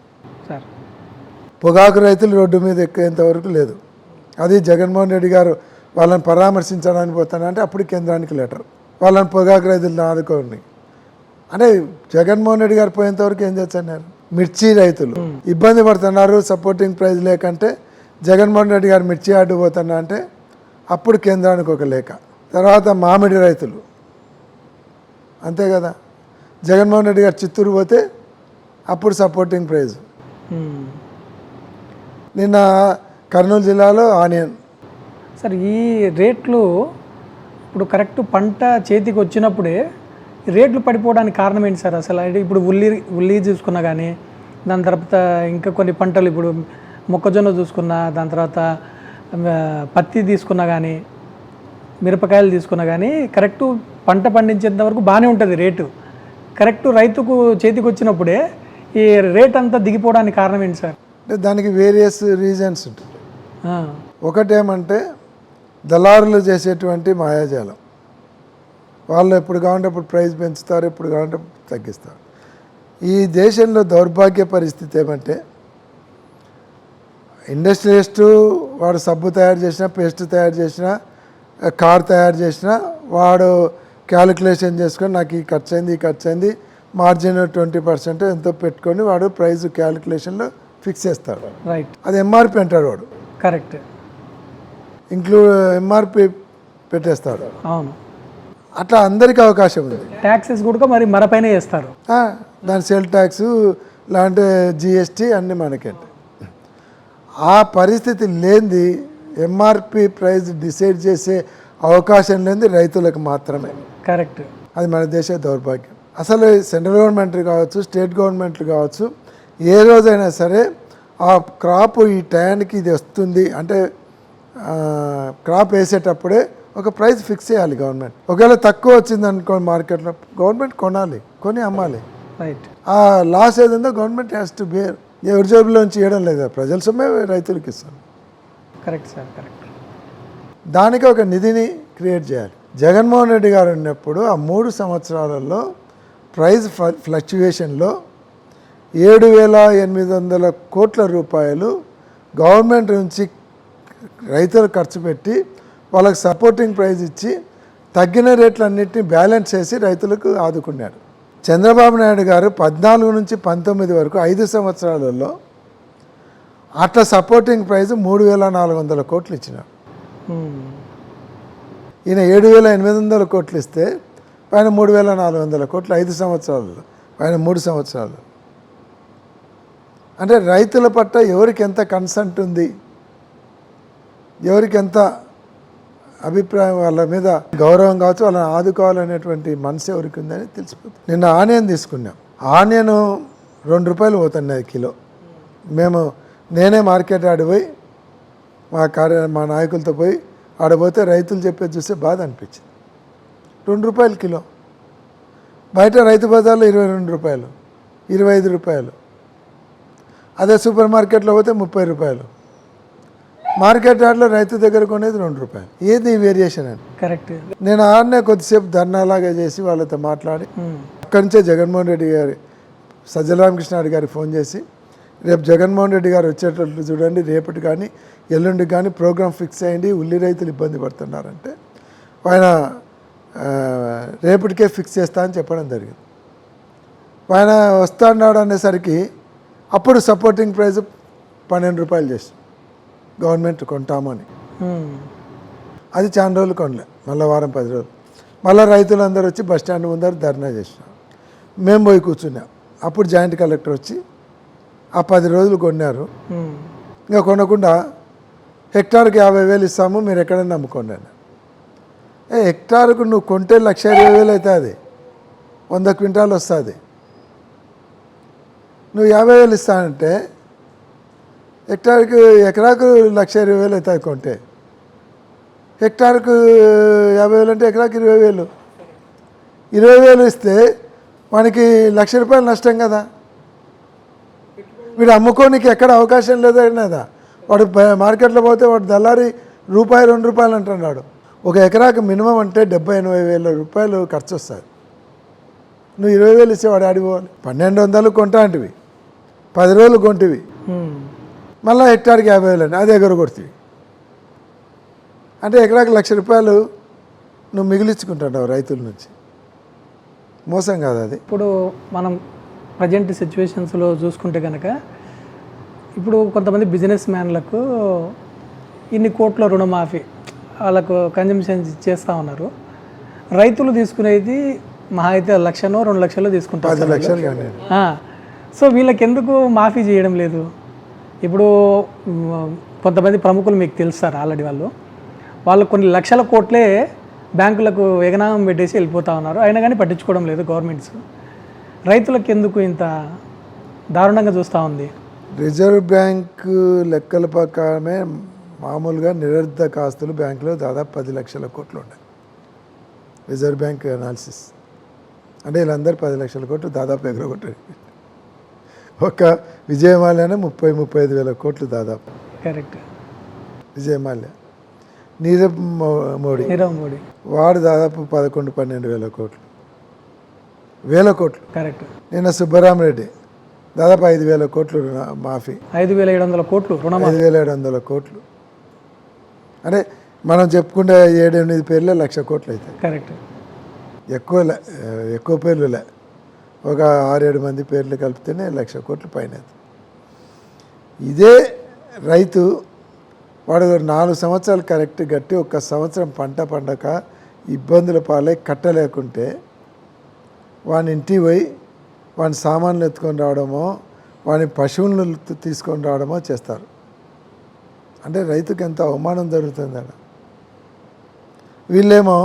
పొగాకు రైతులు రోడ్డు మీద ఎక్కేంతవరకు లేదు. అది జగన్మోహన్ రెడ్డి గారు వాళ్ళని పరామర్శించడానికి పోతానంటే అప్పుడు కేంద్రానికి లెటర్, వాళ్ళని పొగాకు రైతులను ఆదుకోండి అంటే. జగన్మోహన్ రెడ్డి గారు పోయేంతవరకు ఏం చేస్తున్నారు? మిర్చి రైతులు ఇబ్బంది పడుతున్నారు సపోర్టింగ్ ప్రైస్ లేకంటే. జగన్మోహన్ రెడ్డి గారు మిర్చి ఆడు పోతున్నా అంటే అప్పుడు కేంద్రానికి ఒక లేఖ. తర్వాత మామిడి రైతులు అంతే కదా, జగన్మోహన్ రెడ్డి గారు చిత్తూరు పోతే అప్పుడు సపోర్టింగ్ ప్రైజ్. నిన్న కర్నూలు జిల్లాలో ఆనియన్. సార్, ఈ రేట్లు ఇప్పుడు కరెక్ట్ పంట చేతికి వచ్చినప్పుడే రేట్లు పడిపోవడానికి కారణం ఏంటి సార్ అసలు? అంటే ఇప్పుడు ఉల్లి చూసుకున్నా కానీ, దాని తర్వాత ఇంకా కొన్ని పంటలు, ఇప్పుడు మొక్కజొన్న చూసుకున్నా, దాని తర్వాత పత్తి తీసుకున్నా కానీ, మిరపకాయలు తీసుకున్నా కానీ కరెక్టు పంట పండించేంత వరకు బాగానే ఉంటుంది రేటు. కరెక్టు రైతుకు చేతికి వచ్చినప్పుడే ఈ రేట్ అంతా దిగిపోవడానికి కారణం ఏంటి సార్? అంటే దానికి వేరియస్ రీజన్స్ ఉంటాయి. ఒకటేమంటే దళారులు చేసేటువంటి మాయాజాలం. వాళ్ళు ఎప్పుడు కావాలంటే అప్పుడు ప్రైస్ పెంచుతారు, ఎప్పుడు కావాలంటే తగ్గిస్తారు. ఈ దేశంలో దౌర్భాగ్య పరిస్థితి ఏమంటే, ఇండస్ట్రియలిస్టు వాడు సబ్బు తయారు చేసినా, పేస్ట్ తయారు చేసినా, కార్ తయారు చేసినా వాడు క్యాలిక్యులేషన్ చేసుకొని నాకు ఈ ఖర్చు అయింది మార్జిన్ 20% ఎంతో పెట్టుకొని వాడు ప్రైస్ క్యాలిక్యులేషన్లో ఫిక్స్ చేస్తాడు. రైట్, అది ఎంఆర్పి అంటాడు వాడు. కరెక్ట్, ఎంఆర్పి పెట్టేస్తాడు. అవును, అట్లా అందరికీ అవకాశం ఉంది. ట్యాక్సెస్ కూడా మరి మనపైన వేస్తారు. దాని సేల్ ట్యాక్స్ లాంటి జిఎస్టీ అన్నీ మనకేంటి. ఆ పరిస్థితి లేనిది ఎంఆర్పి ప్రైస్ డిసైడ్ చేసే అవకాశం లేనిది రైతులకు మాత్రమే. కరెక్ట్, అది మన దేశ దౌర్భాగ్యం. అసలు సెంట్రల్ గవర్నమెంట్లు కావచ్చు, స్టేట్ గవర్నమెంట్లు కావచ్చు, ఏ రోజైనా సరే ఆ క్రాప్ ఈ టయానికి ఇది వస్తుంది అంటే క్రాప్ వేసేటప్పుడే ఒక ప్రైస్ ఫిక్స్ చేయాలి గవర్నమెంట్. ఒకవేళ తక్కువ వచ్చింది అనుకో మార్కెట్లో గవర్నమెంట్ కొనాలి, కొని అమ్మాలి. రైట్. ఆ లాస్ ఏదందో గవర్నమెంట్ హ్యాస్ టు బేర్. ఎవరి జేబులోంచి ఇవ్వడం లేదు, ప్రజల సొమ్మే రైతులకు ఇస్తాం. Correct sir, correct. దానికి ఒక నిధిని క్రియేట్ చేయాలి. జగన్మోహన్ రెడ్డి గారు ఉన్నప్పుడు ఆ 3 సంవత్సరాలలో ప్రైస్ ఫ్లక్చువేషన్లో 7,800 కోట్ల రూపాయలు గవర్నమెంట్ నుంచి రైతులు ఖర్చు పెట్టి వాళ్ళకి సపోర్టింగ్ ప్రైస్ ఇచ్చి తగ్గిన రేట్లన్నింటినీ బ్యాలెన్స్ చేసి రైతులకు ఆదుకున్నాడు. చంద్రబాబు నాయుడు గారు 14 నుంచి 19 వరకు 5 సంవత్సరాలలో అట్లా సపోర్టింగ్ ప్రైస్ 3,400 కోట్లు ఇచ్చినాడు. ఈయన 7,800 కోట్లు ఇస్తే పైన 3,400 కోట్లు 5 సంవత్సరాలలో, పైన 3 సంవత్సరాలు. అంటే రైతుల పట్ల ఎవరికి ఎంత కన్సెంట్ ఉంది, ఎవరికి ఎంత అభిప్రాయం, వాళ్ళ మీద గౌరవం కావచ్చు, వాళ్ళని ఆదుకోవాలనేటువంటి మనసు ఎవరికి ఉందని తెలిసిపోతుంది. నిన్న ఆనియన్ తీసుకున్నాం. ఆనియన్ ₹2 పోతున్నాయి కిలో. నేనే మార్కెట్ ఆడిపోయి మా నాయకులతో పోయి ఆడపోతే రైతులు చెప్పేది చూస్తే బాధ అనిపించింది. ₹2 కిలో. బయట రైతు బజార్లో ₹22, ₹25. అదే సూపర్ మార్కెట్లో పోతే ₹30. మార్కెట్ యార్డ్లో రైతు దగ్గర కొనేది ₹2. ఏది వేరియేషన్ అని. కరెక్ట్. నేను ఆడనే కొద్దిసేపు ధర్నాలాగా చేసి వాళ్ళతో మాట్లాడి అక్కడి నుంచే జగన్మోహన్ రెడ్డి గారి సజ్జల రామకృష్ణారెడ్డి గారికి ఫోన్ చేసి, రేపు జగన్మోహన్ రెడ్డి గారు వచ్చేటట్లు చూడండి, రేపటి కానీ ఎల్లుండి కానీ ప్రోగ్రామ్ ఫిక్స్ అయ్యింది, ఉల్లి రైతులు ఇబ్బంది పడుతున్నారంటే ఆయన రేపటికే ఫిక్స్ చేస్తా అని చెప్పడం జరిగింది. ఆయన వస్తాడు అనేసరికి అప్పుడు సపోర్టింగ్ ప్రైస్ ₹12 చేసి గవర్నమెంట్ కొంటామని. అది చాలా రోజులు కొనలే, మళ్ళీ వారం 10 రోజులు. మళ్ళీ రైతులందరూ వచ్చి బస్టాండ్ ముందర ధర్నా చేసినాం. మేము పోయి కూర్చున్నాం. అప్పుడు జాయింట్ కలెక్టర్ వచ్చి ఆ 10 రోజులు కొన్నారు. ఇంకా కొనకుండా హెక్టార్కి 50,000 ఇస్తాము, మీరు ఎక్కడైనా అమ్ముకోండి అని. హెక్టార్కు నువ్వు కొంటే 1,20,000 అవుతుంది, 100 క్వింటాలు వస్తుంది. నువ్వు 50,000 ఇస్తానంటే ఎకరాకు 1,20,000 అవుతుంది కొంటే. హెక్టార్కు 50,000 అంటే ఎకరాకు 20,000. 20,000 ఇస్తే మనకి ₹1,00,000 నష్టం కదా. వీడు అమ్ముకోనికి ఎక్కడ అవకాశం లేదనేదా. వాడు మార్కెట్లో పోతే వాడు దళారి ₹2 అంటున్నాడు. ఒక ఎకరాకు మినిమం అంటే 70,000-80,000 రూపాయలు ఖర్చు వస్తుంది. నువ్వు 20,000 ఇస్తే వాడు ఆడిపోవాలి. 1,200 కొంటాంటివి, 10 రోజులు కొంటివి, మళ్ళీ హెక్టార్కి 50,000 అని అది ఎగరగొడుతుంది. అంటే ఎకరాకి ₹1,00,000 నువ్వు మిగిలించుకుంటావు రైతుల నుంచి. మోసం కాదు అది. ఇప్పుడు మనం ప్రజెంట్ సిచ్యువేషన్స్లో చూసుకుంటే కనుక, ఇప్పుడు కొంతమంది బిజినెస్ మ్యాన్లకు ఇన్ని కోట్ల రుణమాఫీ వాళ్ళకు కన్జంప్షన్ చేస్తూ ఉన్నారు. రైతులు తీసుకునేది మహా అయితే 1,00,000-2 లక్షలు తీసుకుంటారు. 10 లక్షలు కానీ. సో వీళ్ళకి ఎందుకు మాఫీ చేయడం లేదు? ఇప్పుడు కొంతమంది ప్రముఖులు మీకు తెలుస్తారు ఆల్రెడీ, వాళ్ళు కొన్ని లక్షల కోట్లే బ్యాంకులకు ఎగనామం పెట్టేసి వెళ్ళిపోతూ ఉన్నారు. అయినా కానీ పట్టించుకోవడం లేదు గవర్నమెంట్స్. రైతులకు ఎందుకు ఇంత దారుణంగా చూస్తూ ఉంది? రిజర్వ్ బ్యాంకు లెక్కల ప్రకారమే మామూలుగా నిరర్ధక ఆస్తులు బ్యాంకులో దాదాపు 10 లక్షల కోట్లు ఉన్నాయి. రిజర్వ్ బ్యాంక్ అనాలిసిస్ అంటే వీళ్ళందరూ 10 లక్షల కోట్లు దాదాపు ఎగరగొట్టారు. ఒక విజయమాల్యానే 30-35 వేల కోట్లు దాదాపు. కరెక్ట్. విజయమాల్య. నీరవ్ మోడీ వాడు దాదాపు 11-12 వేల కోట్లు. కరెక్ట్. నిన్న సుబ్బరామరెడ్డి దాదాపు 5,000 కోట్లు మాఫీ. 5,700 కోట్లు రుణమాఫీ. 5,700 కోట్లు. అంటే మనం చెప్పుకుంటే 7-8 పేర్లే 1,00,000 కోట్లు అవుతాయి. కరెక్ట్. ఎక్కువ పేర్లులే, ఒక 6-7 మంది పేర్లు కలిపితేనే 1,00,000 కోట్లు పైన. ఇదే రైతు వాడు 4 సంవత్సరాలు కరెక్ట్ గట్టి 1 సంవత్సరం పంట పండక ఇబ్బందుల పాలై కట్టలేకుంటే వాని ఇంటికి పోయి వాని సామాన్లు ఎత్తుకొని రావడమో వాని పశువులను తీసుకొని రావడమో చేస్తారు. అంటే రైతుకి ఎంత అవమానం జరుగుతుంది అక్కడ. వీళ్ళేమో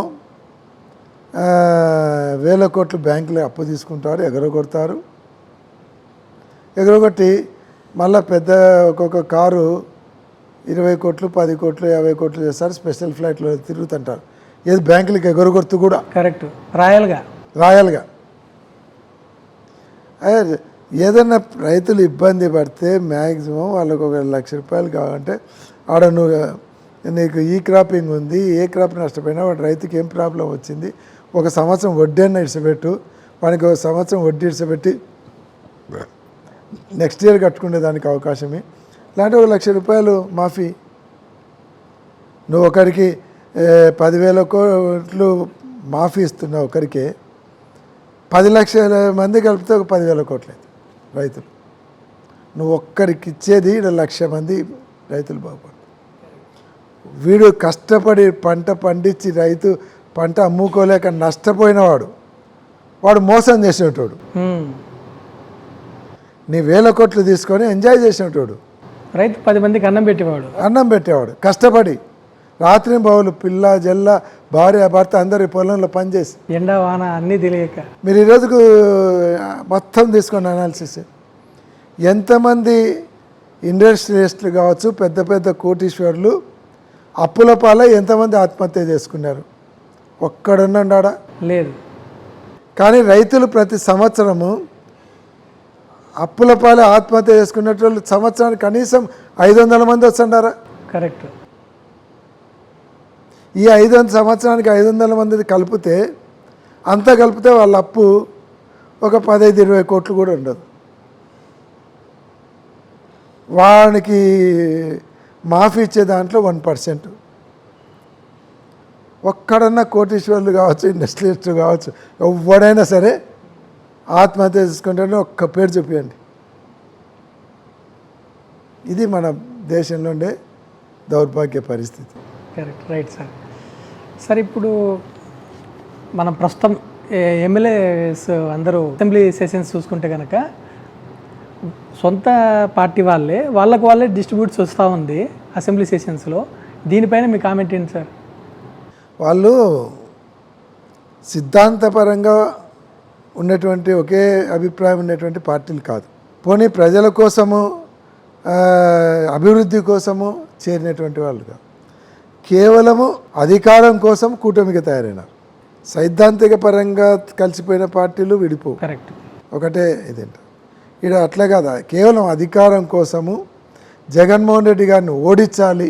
1,000 కోట్లు బ్యాంకులో అప్పు తీసుకుంటారు, ఎగరగొడతారు. ఎగరగొట్టి మళ్ళీ పెద్ద ఒక్కొక్క కారు 20 కోట్లు 10 కోట్లు 50 కోట్లు చేస్తారు, స్పెషల్ ఫ్లైట్లో తిరుగుతుంటారు. ఏది బ్యాంకులకి ఎగరగొడుతూ కూడా కరెక్ట్ రాయల్గా. అదే ఏదన్నా రైతులు ఇబ్బంది పడితే మ్యాక్సిమం వాళ్ళకు ఒక ₹1,00,000 కావాలంటే ఆడ నీకు ఈ క్రాపింగ్ ఉంది, ఏ క్రాప్ నష్టపోయినా వాడు రైతుకి ఏం ప్రాబ్లం వచ్చింది, ఒక సంవత్సరం వడ్డీ అన్న ఇడిచిపెట్టు, వానికి ఒక సంవత్సరం వడ్డీ ఇడిచిపెట్టి నెక్స్ట్ ఇయర్ కట్టుకునే దానికి అవకాశమే. ఇలాంటి ₹1,00,000 మాఫీ. నువ్వు ఒకరికి 10,000 కోట్లు మాఫీ ఇస్తున్నావు, ఒకరికే 10 లక్షల మంది కలిపితే ఒక 10,000 కోట్లు అవుతుంది రైతులు. నువ్వు ఒక్కరికి ఇచ్చేది 1,00,000 మంది రైతులు బాగుపడతారు. వీడు కష్టపడి పంట పండించి రైతు పంట అమ్ముకోలేక నష్టపోయినవాడు, వాడు మోసం చేసినటోడు. నీ 1,000 కోట్లు తీసుకొని ఎంజాయ్ చేసినటోడు. రైతు 10 మందికి అన్నం పెట్టేవాడు కష్టపడి రాత్రి బావులు పిల్ల జల్ల భార్య భర్త అందరి పొలంలో పనిచేసి ఎండ వాన అన్నీ తెలియక. మీరు ఈరోజుకు మొత్తం తీసుకున్న అనాలిసిస్ ఎంతమంది ఇండస్ట్రియలిస్టులు కావచ్చు, పెద్ద పెద్ద కోటీశ్వరులు అప్పుల పాలై ఎంతమంది ఆత్మహత్య చేసుకున్నారు? ఒక్కడున్నాడా? లేదు. కానీ రైతులు ప్రతి సంవత్సరము అప్పుల పాలై ఆత్మహత్య చేసుకునేటోళ్ళు సంవత్సరానికి కనీసం 500 మంది వస్తుండారా? కరెక్ట్. ఈ 500 సంవత్సరానికి 500 మంది కలిపితే అంతా కలిపితే వాళ్ళ అప్పు ఒక 15-20 కోట్లు కూడా ఉండదు. వానికి మాఫీ ఇచ్చే దాంట్లో 1%. ఒక్కడన్నా కోటీశ్వరులు కావచ్చు, ఇండస్ట్రియలిస్టులు కావచ్చు, ఎవడైనా సరే ఆత్మహత్య చేసుకుంటేనే ఒక్క పేరు చూపించండి. ఇది మన దేశంలో ఉండే దౌర్భాగ్య పరిస్థితి. Correct, right sir. సార్, ఇప్పుడు మనం ప్రస్తుతం ఎమ్మెల్యేస్ అందరూ అసెంబ్లీ సెషన్స్ చూసుకుంటే కనుక సొంత పార్టీ వాళ్ళే డిస్ట్రిబ్యూట్స్ వస్తూ ఉంది అసెంబ్లీ సెషన్స్లో. దీనిపైన మీ కామెంట్ ఏంటి సార్? వాళ్ళు సిద్ధాంతపరంగా ఉన్నటువంటి ఒకే అభిప్రాయం ఉన్నటువంటి పార్టీలు కాదు. పోనీ ప్రజల కోసము అభివృద్ధి కోసము చేరినటువంటి వాళ్ళు కాదు. కేవలము అధికారం కోసం కూటమిగా తయారైనారు. సైద్ధాంతిక పరంగా కలిసిపోయిన పార్టీలు విడిపో. కరెక్ట్. ఒకటే ఇదేంట ఇక్కడ అట్లా కదా, కేవలం అధికారం కోసము జగన్మోహన్ రెడ్డి గారిని ఓడించాలి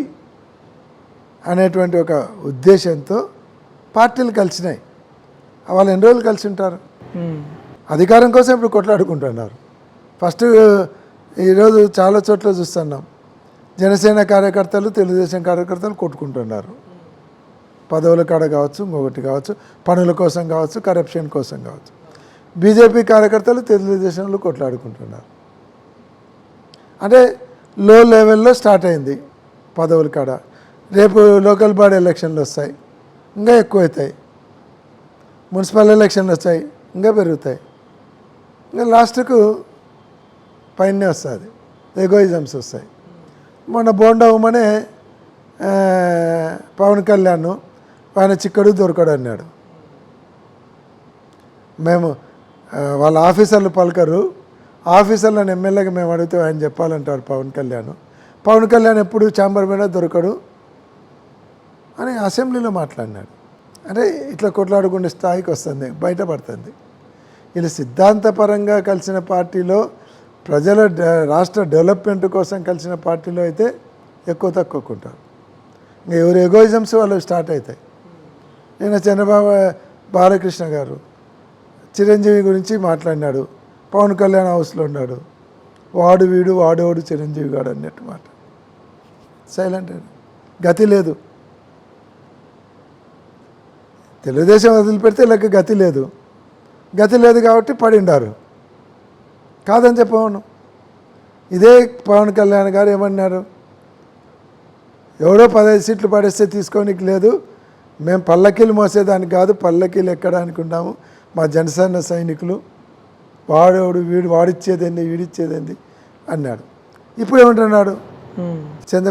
అనేటువంటి ఒక ఉద్దేశంతో పార్టీలు కలిసినాయి. వాళ్ళు ఎన్ని రోజులు కలిసి ఉంటారు? అధికారం కోసం ఇప్పుడు కొట్లాడుకుంటున్నారు. ఫస్ట్ ఈరోజు చాలా చోట్ల చూస్తున్నాం, జనసేన కార్యకర్తలు తెలుగుదేశం కార్యకర్తలు కొట్టుకుంటున్నారు. పదవుల కాడ కావచ్చు, ఇంకొకటి కావచ్చు, పనుల కోసం కావచ్చు, కరప్షన్ కోసం కావచ్చు. బీజేపీ కార్యకర్తలు తెలుగుదేశంలో కొట్లాడుకుంటున్నారు. అంటే లో లెవెల్లో స్టార్ట్ అయింది పదవుల కాడ. రేపు లోకల్ బాడీ ఎలక్షన్లు వస్తాయి, ఇంకా ఎక్కువ అవుతాయి. మున్సిపల్ ఎలక్షన్లు వస్తాయి, ఇంకా పెరుగుతాయి. ఇంకా లాస్ట్కు పైనే వస్తుంది, ఎగోయిజమ్స్ వస్తాయి. మొన్న బోండా ఉమ్మనే పవన్ కళ్యాణ్ ఆయన చిక్కడు దొరకడు అన్నాడు. మేము వాళ్ళ ఆఫీసర్లు పలకరు, ఆఫీసర్లను ఎమ్మెల్యేగా మేము అడిగితే ఆయన చెప్పాలంటారు పవన్ కళ్యాణ్. పవన్ కళ్యాణ్ ఎప్పుడు ఛాంబర్ మీద దొరకడు అని అసెంబ్లీలో మాట్లాడినాడు. అంటే ఇట్లా కొట్లాడుకునే స్థాయికి వస్తుంది, బయటపడుతుంది. ఇలా సిద్ధాంతపరంగా కలిసిన పార్టీలో, ప్రజల రాష్ట్ర డెవలప్మెంట్ కోసం కలిసిన పార్టీలో అయితే ఎక్కువ తక్కువకుంటారు. ఇంకా ఎవరు ఎగోయిజమ్స్ వాళ్ళు స్టార్ట్ అవుతాయి. నేను చంద్రబాబు బాలకృష్ణ గారు చిరంజీవి గురించి మాట్లాడినాడు. పవన్ కళ్యాణ్ హౌస్లో ఉన్నాడు. వాడు వీడు వాడేవాడు చిరంజీవి గాడు అన్నట్టు మాట. సైలెంట్. గతి లేదు. తెలుగుదేశం వదిలిపెడితే లెక్క గతి లేదు. గతి లేదు కాబట్టి పడిండారు. కాదని చెప్పవను. ఇదే పవన్ కళ్యాణ్ గారు ఏమన్నారు? ఎవడో 15 సీట్లు పడేస్తే తీసుకోనికి లేదు, మేము పల్లకీలు మోసేదానికి కాదు, పల్లకీలు ఎక్కడానికి ఉన్నాము, మా జనసేన సైనికులు, వాడేవాడు వీడు వాడిచ్చేదేంది వీడిచ్చేదేంది అన్నాడు. ఇప్పుడు ఏమంటున్నాడు?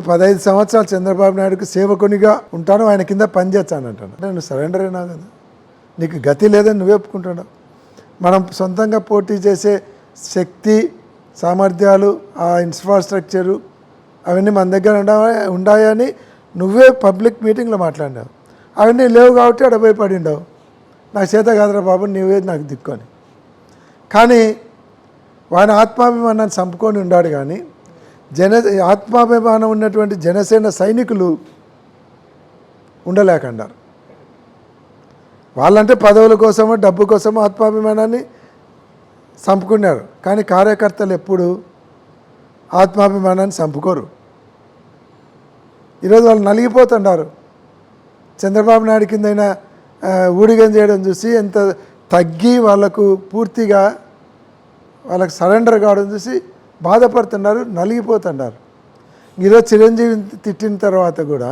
15 సంవత్సరాలు చంద్రబాబు నాయుడుకి సేవకునిగా ఉంటాను, ఆయన కింద పనిచేస్తాను అంటాను. నేను సరెండర్ అయినా కదా, నీకు గతి లేదని నువ్వే ఒప్పుకుంటున్నావు. మనం సొంతంగా పోటీ చేసే శక్తి సామర్థ్యాలు, ఆ ఇన్ఫ్రాస్ట్రక్చరు అవన్నీ మన దగ్గర ఉండాయని నువ్వే పబ్లిక్ మీటింగ్లో మాట్లాడినావు. అవన్నీ లేవు కాబట్టి అక్కడ పోయి పడిండావు. నాకు చేత కాదురా బాబు, నీవే నాకు దిక్కుని. కానీ వాని ఆత్మాభిమానాన్ని చంపుకొని ఉన్నాడు. కానీ ఆత్మాభిమానం ఉన్నటువంటి జనసేన సైనికులు ఉండలేకన్నారు. వాళ్ళంటే పదవుల కోసమో డబ్బు కోసమో ఆత్మాభిమానాన్ని చంపుకున్నారు. కానీ కార్యకర్తలు ఎప్పుడు ఆత్మాభిమానాన్ని చంపుకోరు. ఈరోజు వాళ్ళు నలిగిపోతున్నారు. చంద్రబాబు నాయుడు కిందైనా ఊడిగం చేయడం చూసి ఎంత తగ్గి వాళ్ళకు పూర్తిగా వాళ్ళకి సరెండర్ కావడం చూసి బాధపడుతున్నారు, నలిగిపోతున్నారు. ఈరోజు చిరంజీవి తిట్టిన తర్వాత కూడా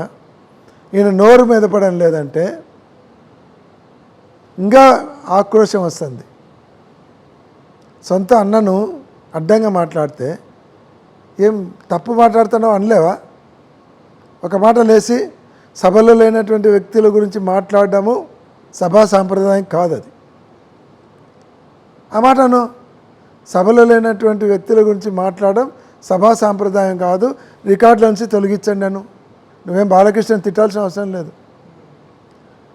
ఈయన నోరు మీద పడడం లేదంటే ఇంకా ఆక్రోశం వస్తుంది. సొంత అన్నను అడ్డంగా మాట్లాడితే ఏం తప్పు మాట్లాడుతున్నావు అనలేవా? ఒక మాట లేసి సభలో లేనటువంటి వ్యక్తుల గురించి మాట్లాడడము సభా సాంప్రదాయం కాదు. అది ఆ మాటను సభలో లేనటువంటి వ్యక్తుల గురించి మాట్లాడడం సభా సాంప్రదాయం కాదు, రికార్డుల నుంచి తొలగించండి. నువ్వేం బాలకృష్ణ తిట్టాల్సిన అవసరం లేదు.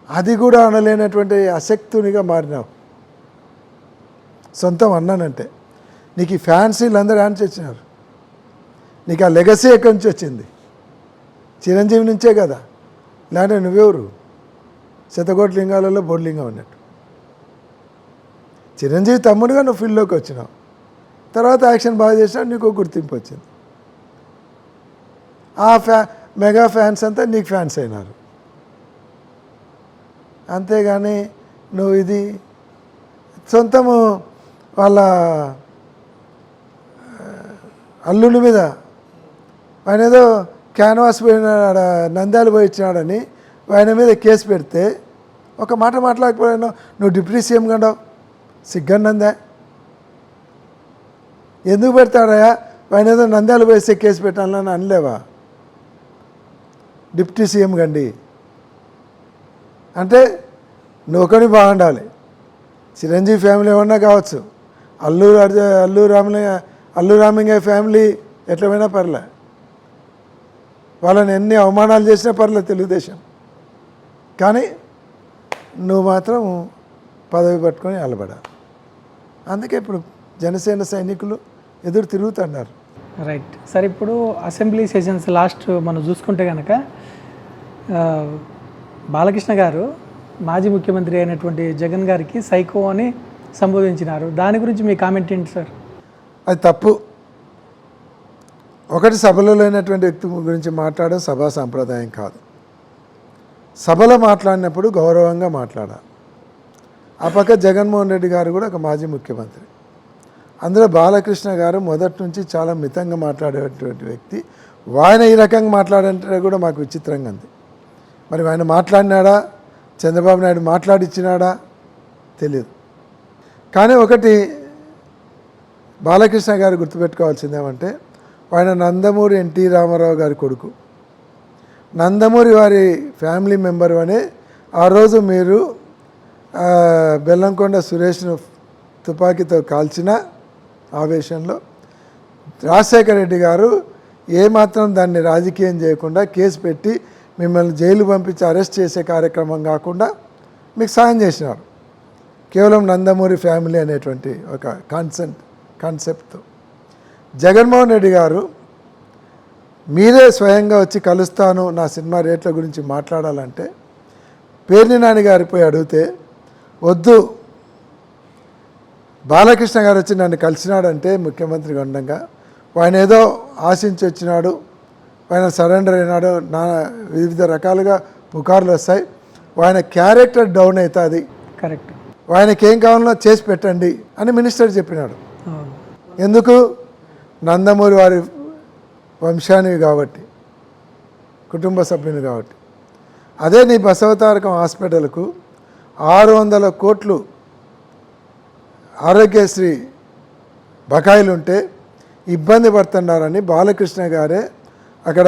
అది కూడా అనలేనటువంటి అశక్తునిగా మారినావు. సొంతం అన్నానంటే నీకు ఈ ఫ్యాన్స్ వీళ్ళందరూ ఆన్సర్ ఇచ్చినారు. నీకు ఆ లెగసీ ఎక్కడి నుంచి వచ్చింది? చిరంజీవి నుంచే కదా. లేదంటే నువ్వెవరు? శతకోటి లింగాలలో బోర్లింగం అన్నట్టు. చిరంజీవి తమ్ముడుగా నువ్వు ఫీల్డ్లోకి వచ్చినావు. తర్వాత యాక్షన్ బాగా చేసినా నీకు గుర్తింపు వచ్చింది. ఆ మెగా ఫ్యాన్స్ అంతా నీకు ఫ్యాన్స్ అయినారు. అంతేగాని నువ్వు ఇది సొంతము వాళ్ళ అల్లుడి మీద ఆయన ఏదో క్యాన్వాస్ పోయిన నంద్యాలు పోయి ఇచ్చినాడని ఆయన మీద కేసు పెడితే ఒక మాట మాట్లాడకపోయినా నువ్వు డిప్యూటీ సీఎం కండావు. సిగ్గన్నందా? ఎందుకు పెడతాడయా? ఆయన ఏదో నంద్యాలు పోయిస్తే కేసు పెట్టాలని అనలేవా? డిప్యూటీ సీఎం కండి అంటే నువ్వు ఒకటి బాగుండాలి. చిరంజీవి ఫ్యామిలీ ఏమన్నా కావచ్చు, అల్లు రామింగ ఫ్యామిలీ ఎట్లా పోయినా పర్లే, వాళ్ళని ఎన్ని అవమానాలు చేసినా పర్లే తెలుగుదేశం. కానీ నువ్వు మాత్రం పదవి పట్టుకొని అలబడాలి. అందుకే ఇప్పుడు జనసేన సైనికులు ఎదురు తిరుగుతున్నారు. Right sir. ఇప్పుడు అసెంబ్లీ సెషన్స్ లాస్ట్ మనం చూసుకుంటే కనుక బాలకృష్ణ గారు మాజీ ముఖ్యమంత్రి అయినటువంటి జగన్ గారికి సైకో అని సంబోధించినారు. దాని గురించి మీ కామెంట్ ఏంటి సార్? అది తప్పు. ఒకటి, సభలో లేనటువంటి వ్యక్తి గురించి మాట్లాడడం సభా సాంప్రదాయం కాదు. సభలో మాట్లాడినప్పుడు గౌరవంగా మాట్లాడాలి. ఆ పక్క జగన్మోహన్ రెడ్డి గారు కూడా ఒక మాజీ ముఖ్యమంత్రి. అందులో బాలకృష్ణ గారు మొదటి నుంచి చాలా మితంగా మాట్లాడేటువంటి వ్యక్తి. ఆయన ఈ రకంగా మాట్లాడంటే కూడా మాకు విచిత్రంగా ఉంది. మరి ఆయన మాట్లాడినాడా, చంద్రబాబు నాయుడు మాట్లాడిచ్చినాడా తెలియదు. కానీ ఒకటి బాలకృష్ణ గారు గుర్తుపెట్టుకోవాల్సిందేమంటే ఆయన నందమూరి ఎన్టీ రామారావు గారి కొడుకు. నందమూరి వారి ఫ్యామిలీ మెంబరు అనే ఆ రోజు మీరు బెల్లంకొండ సురేష్ను తుపాకీతో కాల్చిన ఆవేశంలో రాజశేఖర రెడ్డి గారు ఏమాత్రం దాన్ని రాజకీయం చేయకుండా కేసు పెట్టి మిమ్మల్ని జైలు పంపించి అరెస్ట్ చేసే కార్యక్రమం కాకుండా మీకు సాయం చేసినారు. కేవలం నందమూరి ఫ్యామిలీ అనేటువంటి ఒక కాన్సెప్ట్తో. జగన్మోహన్ రెడ్డి గారు మీరే స్వయంగా వచ్చి కలుస్తాను, నా సినిమా రేట్ల గురించి మాట్లాడాలంటే పేర్ని నాని గారి పోయి అడిగితే వద్దు, బాలకృష్ణ గారు వచ్చి నన్ను కలిసినాడంటే ముఖ్యమంత్రిగా ఉండగా ఆయన ఏదో ఆశించి వచ్చినాడు, ఆయన సరెండర్ అయినాడు, నా వివిధ రకాలుగా పుకార్లు వస్తాయి, ఆయన క్యారెక్టర్ డౌన్ అవుతుంది, కరెక్ట్, ఆయనకి ఏం కావాలన్నా చేసి పెట్టండి అని మినిస్టర్ చెప్పినాడు. ఎందుకు? నందమూరి వారి వంశానివి కాబట్టి, కుటుంబ సభ్యుని కాబట్టి. అదే నీ బసవతారకం హాస్పిటల్కు 600 కోట్లు ఆరోగ్యశ్రీ బకాయిలు ఉంటే ఇబ్బంది పడుతున్నారని బాలకృష్ణ గారే అక్కడ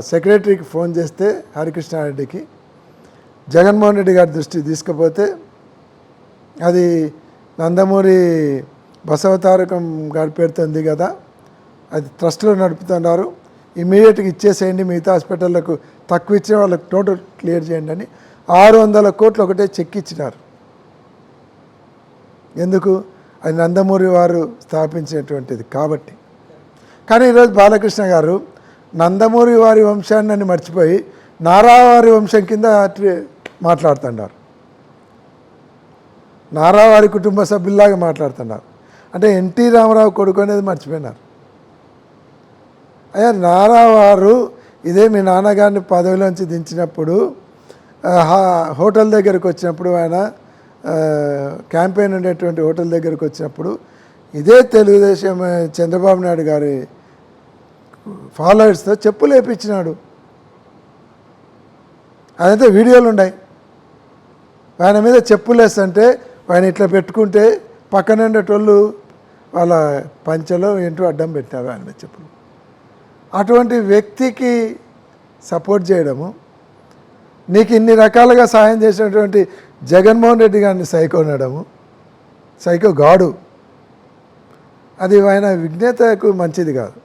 సెక్రటరీకి ఫోన్ చేస్తే హరికృష్ణారెడ్డికి జగన్మోహన్ రెడ్డి గారి దృష్టికి తీసుకుపోతే అది నందమూరి బసవతారకం గారి పేరుతో ఉంది కదా, అది ట్రస్ట్లో నడుపుతున్నారు, ఇమీడియట్గా ఇచ్చేసేయండి, మిగతా హాస్పిటళ్లకు తక్కువ ఇచ్చిన వాళ్ళకి టోటల్ క్లియర్ చేయండి అని 600 కోట్లు ఒకటే చెక్ ఇచ్చినారు. ఎందుకు? అది నందమూరి వారు స్థాపించినటువంటిది కాబట్టి. కానీ ఈరోజు బాలకృష్ణ గారు నందమూరి వారి వంశాన్ని మర్చిపోయి నారావారి వంశం కింద మాట్లాడుతున్నారు, నారావారి కుటుంబ సభ్యుల్లాగా మాట్లాడుతున్నారు. అంటే ఎన్టీ రామారావు కొడుకు అనేది మర్చిపోయినారు. అయ్యా, నారావారు ఇదే మీ నాన్నగారిని పదవిలోంచి దించినప్పుడు హోటల్ దగ్గరకు వచ్చినప్పుడు, ఆయన క్యాంపెయిన్ ఉండేటువంటి హోటల్ దగ్గరకు వచ్చినప్పుడు ఇదే తెలుగుదేశం చంద్రబాబు నాయుడు గారి ఫాలోవర్స్తో చెప్పులు వేయించినాడు. అదంతా వీడియోలు ఉన్నాయి. ఆయన మీద చెప్పులు వేస్తుంటే ఆయన ఇట్లా పెట్టుకుంటే పక్కన ఉండేటోళ్ళు వాళ్ళ పంచలో ఏంటో అడ్డం పెట్టినారు ఆయన మీద చెప్పులు. అటువంటి వ్యక్తికి సపోర్ట్ చేయడము, నీకు ఇన్ని రకాలుగా సాయం చేసినటువంటి జగన్మోహన్ రెడ్డి గారిని సైకో అనడము, సైకో గాడు, అది ఆయన విజ్ఞతకు మంచిది కాదు.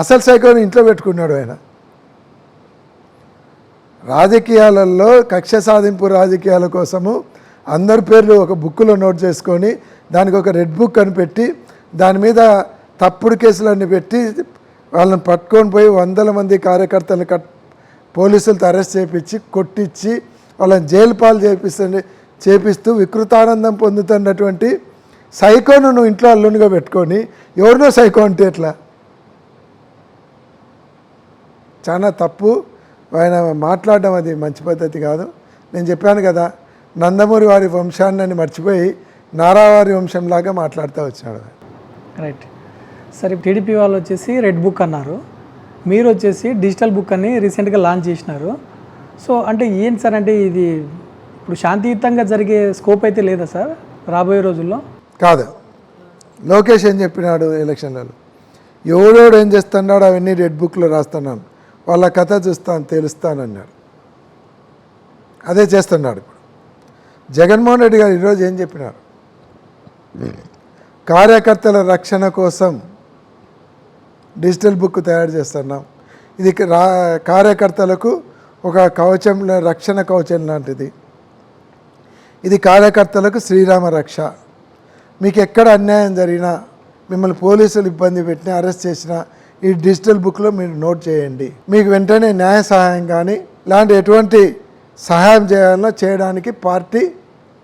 అసలు సైకోని ఇంట్లో పెట్టుకున్నాడు ఆయన. రాజకీయాలలో కక్ష సాధింపు రాజకీయాల కోసము అందరి పేర్లు ఒక బుక్లో నోట్ చేసుకొని దానికి ఒక రెడ్ బుక్ అని పెట్టి దాని మీద తప్పుడు కేసులన్నీ పెట్టి వాళ్ళని పట్టుకొని పోయి 100 మంది కార్యకర్తలు పోలీసులతో అరెస్ట్ చేయించి కొట్టించి వాళ్ళని జైలు పాలు చేపిస్తూ వికృతానందం పొందుతున్నటువంటి సైకోను నువ్వు ఇంట్లో అల్లునిగా పెట్టుకొని ఎవరినో సైకో అంటే ఎట్లా? చాలా తప్పు. ఆయన మాట్లాడడం అది మంచి పద్ధతి కాదు. నేను చెప్పాను కదా, నందమూరి వారి వంశాన్ని మర్చిపోయి నారావారి వంశంలాగా మాట్లాడుతూ వచ్చినాడు. రైట్. సరే, టీడీపీ వాళ్ళు వచ్చేసి రెడ్ బుక్ అన్నారు, మీరు వచ్చేసి డిజిటల్ బుక్ అని రీసెంట్గా లాంచ్ చేసినారు. సో అంటే ఏంటి సార్, అంటే ఇది ఇప్పుడు శాంతియుతంగా జరిగే స్కోప్ అయితే లేదా సార్ రాబోయే రోజుల్లో? కాదు. లోకేష్ ఏం చెప్పినాడు ఎలక్షన్లలో, ఎవడోడు ఏం చేస్తున్నాడు అవన్నీ రెడ్ బుక్లో రాస్తున్నాను, వాళ్ళ కథ చూస్తాను తెలుస్తానన్నాడు. అదే చేస్తున్నాడు ఇప్పుడు. జగన్మోహన్ రెడ్డి గారు ఈరోజు ఏం చెప్పినారు, కార్యకర్తల రక్షణ కోసం డిజిటల్ బుక్ తయారు చేస్తున్నాం. ఇది కార్యకర్తలకు ఒక కవచం, రక్షణ కవచం లాంటిది. ఇది కార్యకర్తలకు శ్రీరామ రక్ష. మీకు ఎక్కడ అన్యాయం జరిగినా, మిమ్మల్ని పోలీసులు ఇబ్బంది పెట్టినా, అరెస్ట్ చేసినా ఈ డిజిటల్ బుక్లో మీరు నోట్ చేయండి. మీకు వెంటనే న్యాయ సహాయం కానీ ఇలాంటి ఎటువంటి సహాయం చేయాలో చేయడానికి పార్టీ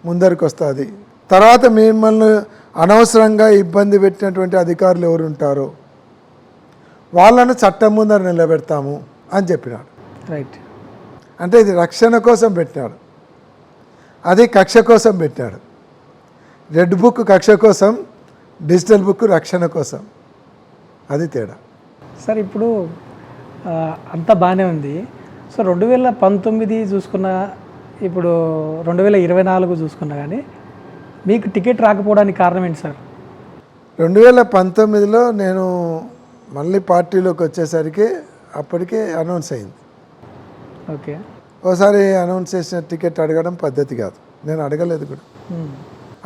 ముందరికి వస్తుంది. తర్వాత మిమ్మల్ని అనవసరంగా ఇబ్బంది పెట్టినటువంటి అధికారులు ఎవరు ఉంటారో వాళ్ళను చట్టం ముందర నిలబెడతాము అని చెప్పినాడు. రైట్. అంటే ఇది రక్షణ కోసం పెట్టినాడు, అది కక్ష కోసం పెట్టాడు. రెడ్ బుక్ కక్ష కోసం, డిజిటల్ బుక్ రక్షణ కోసం. అది తేడా. సార్ ఇప్పుడు అంతా బాగానే ఉంది. సో 2019 చూసుకున్నా, ఇప్పుడు 2024 చూసుకున్నా కానీ మీకు టికెట్ రాకపోవడానికి కారణం ఏంటి సార్? 2019లో నేను మళ్ళీ పార్టీలోకి వచ్చేసరికి అప్పటికే అనౌన్స్ అయింది. ఓకే. ఒకసారి అనౌన్స్ చేసిన టికెట్ అడగడం పద్ధతి కాదు, నేను అడగలేదు కూడా.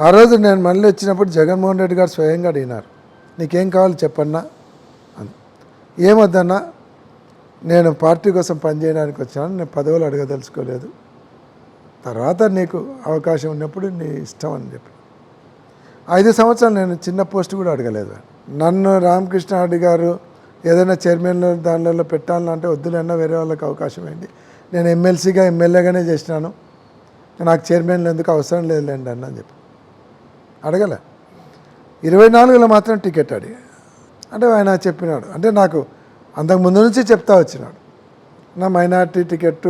ఆ రోజు నేను మళ్ళీ వచ్చినప్పుడు జగన్మోహన్ రెడ్డి గారు స్వయంగా అడిగినారు, నీకేం కావాలి చెప్పన్నా అని. ఏమొద్దన్నా, నేను పార్టీ కోసం పనిచేయడానికి వచ్చాను, నేను పదవులు అడగదలుచుకోలేదు, తర్వాత నీకు అవకాశం ఉన్నప్పుడు నీ ఇష్టం అని చెప్పి. 5 సంవత్సరాలు నేను చిన్న పోస్ట్ కూడా అడగలేదు. నన్ను రామకృష్ణారెడ్డి గారు ఏదైనా చైర్మన్లో దానిలో పెట్టాలంటే వద్దులన్నా వేరే వాళ్ళకి అవకాశం ఏంటి, నేను ఎమ్మెల్సీగా ఎమ్మెల్యేగానే చేసినాను, నాకు చైర్మన్లు ఎందుకు అవసరం లేదులేండి అన్న అని చెప్పి అడగలే. 24లో మాత్రం టికెట్ అడిగా. అంటే ఆయన చెప్పినాడు, అంటే నాకు అంతకు ముందు నుంచి చెప్తా వచ్చినాడు, నా మైనార్టీ టికెట్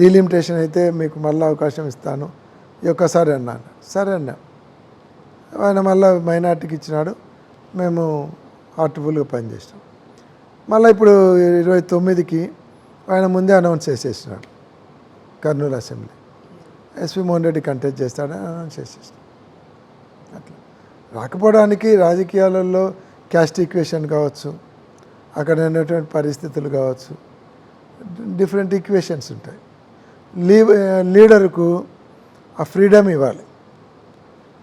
డీలిమిటేషన్ అయితే మీకు మళ్ళీ అవకాశం ఇస్తాను ఈ ఒక్కసారి అన్నాను. సరే అన్నా. ఆయన మళ్ళీ మైనార్టీకి ఇచ్చినాడు, మేము హార్ట్ఫుల్గా పనిచేసినాం. మళ్ళీ ఇప్పుడు 29కి ఆయన ముందే అనౌన్స్ చేసేసినాడు, కర్నూలు అసెంబ్లీ ఎస్వి మోహన్ రెడ్డి కంటెస్ట్ చేస్తాడని అనౌన్స్ చేసేసినాడు. అట్లా రాకపోవడానికి రాజకీయాలలో క్యాస్ట్ ఈక్వేషన్ కావచ్చు, అక్కడ ఉన్నటువంటి పరిస్థితులు కావచ్చు, డిఫరెంట్ ఈక్వేషన్స్ ఉంటాయి. లీడర్కు ఆ ఫ్రీడమ్ ఇవ్వాలి.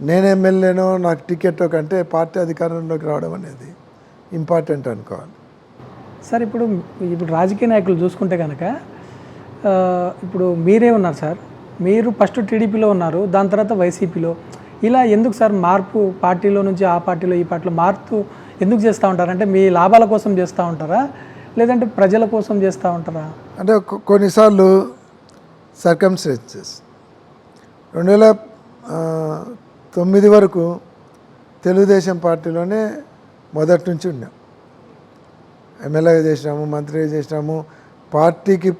నేను ఎమ్మెల్యేనో నాకు టికెట్ కంటే పార్టీ అధికారంలోకి రావడం అనేది ఇంపార్టెంట్ అనుకోవాలి. సార్ ఇప్పుడు రాజకీయ నాయకులు చూసుకుంటే కనుక ఇప్పుడు మీరే ఉన్నారు సార్, మీరు ఫస్ట్ టీడీపీలో ఉన్నారు, దాని తర్వాత వైసీపీలో. ఇలా ఎందుకు సార్ మార్పు పార్టీలో నుంచి ఆ పార్టీలో ఈ పార్టీలో మార్పు ఎందుకు చేస్తూ ఉంటారు? అంటే మీ లాభాల కోసం చేస్తూ ఉంటారా, లేదంటే ప్రజల కోసం చేస్తూ ఉంటారా? అంటే కొన్నిసార్లు సర్కమ్స్టెన్సెస్ 2009 వరకు తెలుగుదేశం పార్టీలోనే మొదటి నుంచి ఉన్నాం. ఎమ్మెల్యేగా చేసినాము, మంత్రిగా చేసినాము. పార్టీకి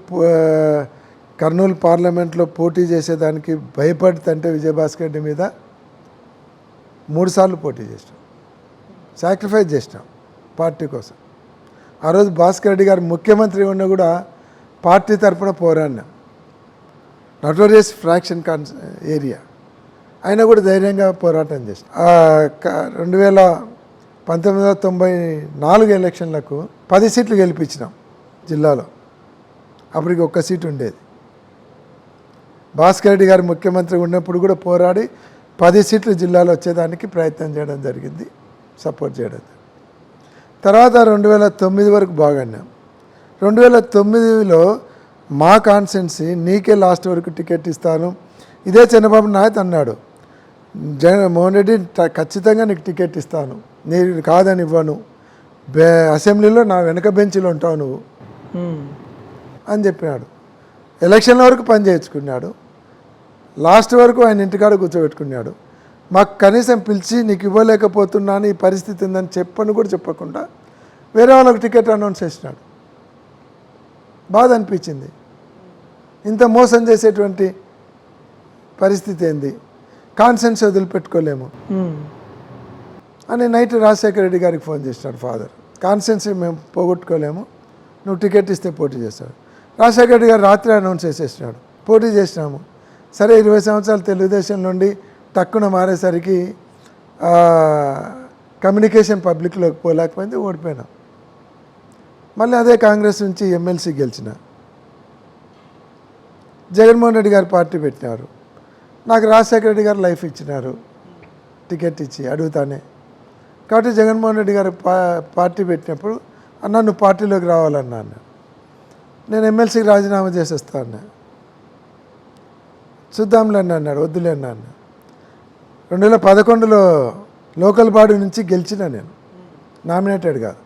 కర్నూలు పార్లమెంట్లో పోటీ చేసేదానికి భయపడుతుంటే విజయభాస్కర్ రెడ్డి మీద 3 సార్లు పోటీ చేసినాం, సాక్రిఫైస్ చేసినాం పార్టీ కోసం. ఆ రోజు భాస్కర్ రెడ్డి గారు ముఖ్యమంత్రి ఉన్నా కూడా పార్టీ తరఫున పోరాడినాం. నటోరియస్ ఫ్రాక్షన్ ఏరియా అయినా కూడా ధైర్యంగా పోరాటం చేసినాం. 1994 ఎలక్షన్లకు 10 సీట్లు గెలిపించినాం జిల్లాలో. అప్పటికి 1 సీటు ఉండేది. భాస్కర్ రెడ్డి గారు ముఖ్యమంత్రి ఉన్నప్పుడు కూడా పోరాడి 10 సీట్లు జిల్లాలో వచ్చేదానికి ప్రయత్నం చేయడం జరిగింది, సపోర్ట్ చేయడం. తర్వాత 2009 వరకు బాగున్నాం. 2009లో మా కాన్స్టిట్యున్సీ నీకే లాస్ట్ వరకు టికెట్ ఇస్తాను, ఇదే చంద్రబాబు నాయుడు అన్నాడు, జగన్మోహన్ రెడ్డి ఖచ్చితంగా నీకు టికెట్ ఇస్తాను, నేను కాదని ఇవ్వను, అసెంబ్లీలో నా వెనక బెంచ్లో ఉంటావు నువ్వు అని చెప్పినాడు. ఎలక్షన్ల వరకు పని చేయించుకున్నాడు, లాస్ట్ వరకు ఆయన ఇంటికాడ కూర్చోబెట్టుకున్నాడు. మాకు కనీసం పిలిచి నీకు ఇవ్వలేకపోతున్నాను, ఈ పరిస్థితి ఉందని చెప్పని కూడా చెప్పకుండా వేరే వాళ్ళకి టికెట్ అనౌన్స్ చేసినాడు. బాధ అనిపించింది. ఇంత మోసం చేసేటువంటి పరిస్థితి ఏంది, కాన్సెన్స్ వదిలిపెట్టుకోలేము అని నైట్ రాజశేఖర రెడ్డి గారికి ఫోన్ చేసినాడు ఫాదర్. కాన్సెన్స్ మేము పోగొట్టుకోలేము, నువ్వు టికెట్ ఇస్తే పోటీ చేస్తాడు. రాజశేఖర రెడ్డి గారు రాత్రి అనౌన్స్ చేసేసినాడు, పోటీ చేసినాము. సరే 20 సంవత్సరాలు తెలుగుదేశం నుండి టక్కున మారేసరికి కమ్యూనికేషన్ పబ్లిక్లోకి పోలేకపోయింది, ఓడిపోయినాం. మళ్ళీ అదే కాంగ్రెస్ నుంచి ఎమ్మెల్సీ గెలిచిన. జగన్మోహన్ రెడ్డి గారు పార్టీ పెట్టినారు, నాకు రాజశేఖర రెడ్డి గారు లైఫ్ ఇచ్చినారు టికెట్ ఇచ్చి అడుగుతానే. కాబట్టి జగన్మోహన్ రెడ్డి గారు పార్టీ పెట్టినప్పుడు అన్న నువ్వు పార్టీలోకి రావాలన్నా అన్న. నేను ఎమ్మెల్సీకి రాజీనామా చేసేస్తా అన్నా. చూద్దాంలే అన్నాడు, వద్దులే అన్నా. 2011లో లోకల్ బాడీ నుంచి గెలిచిన నేను, నామినేటెడ్ కాదు.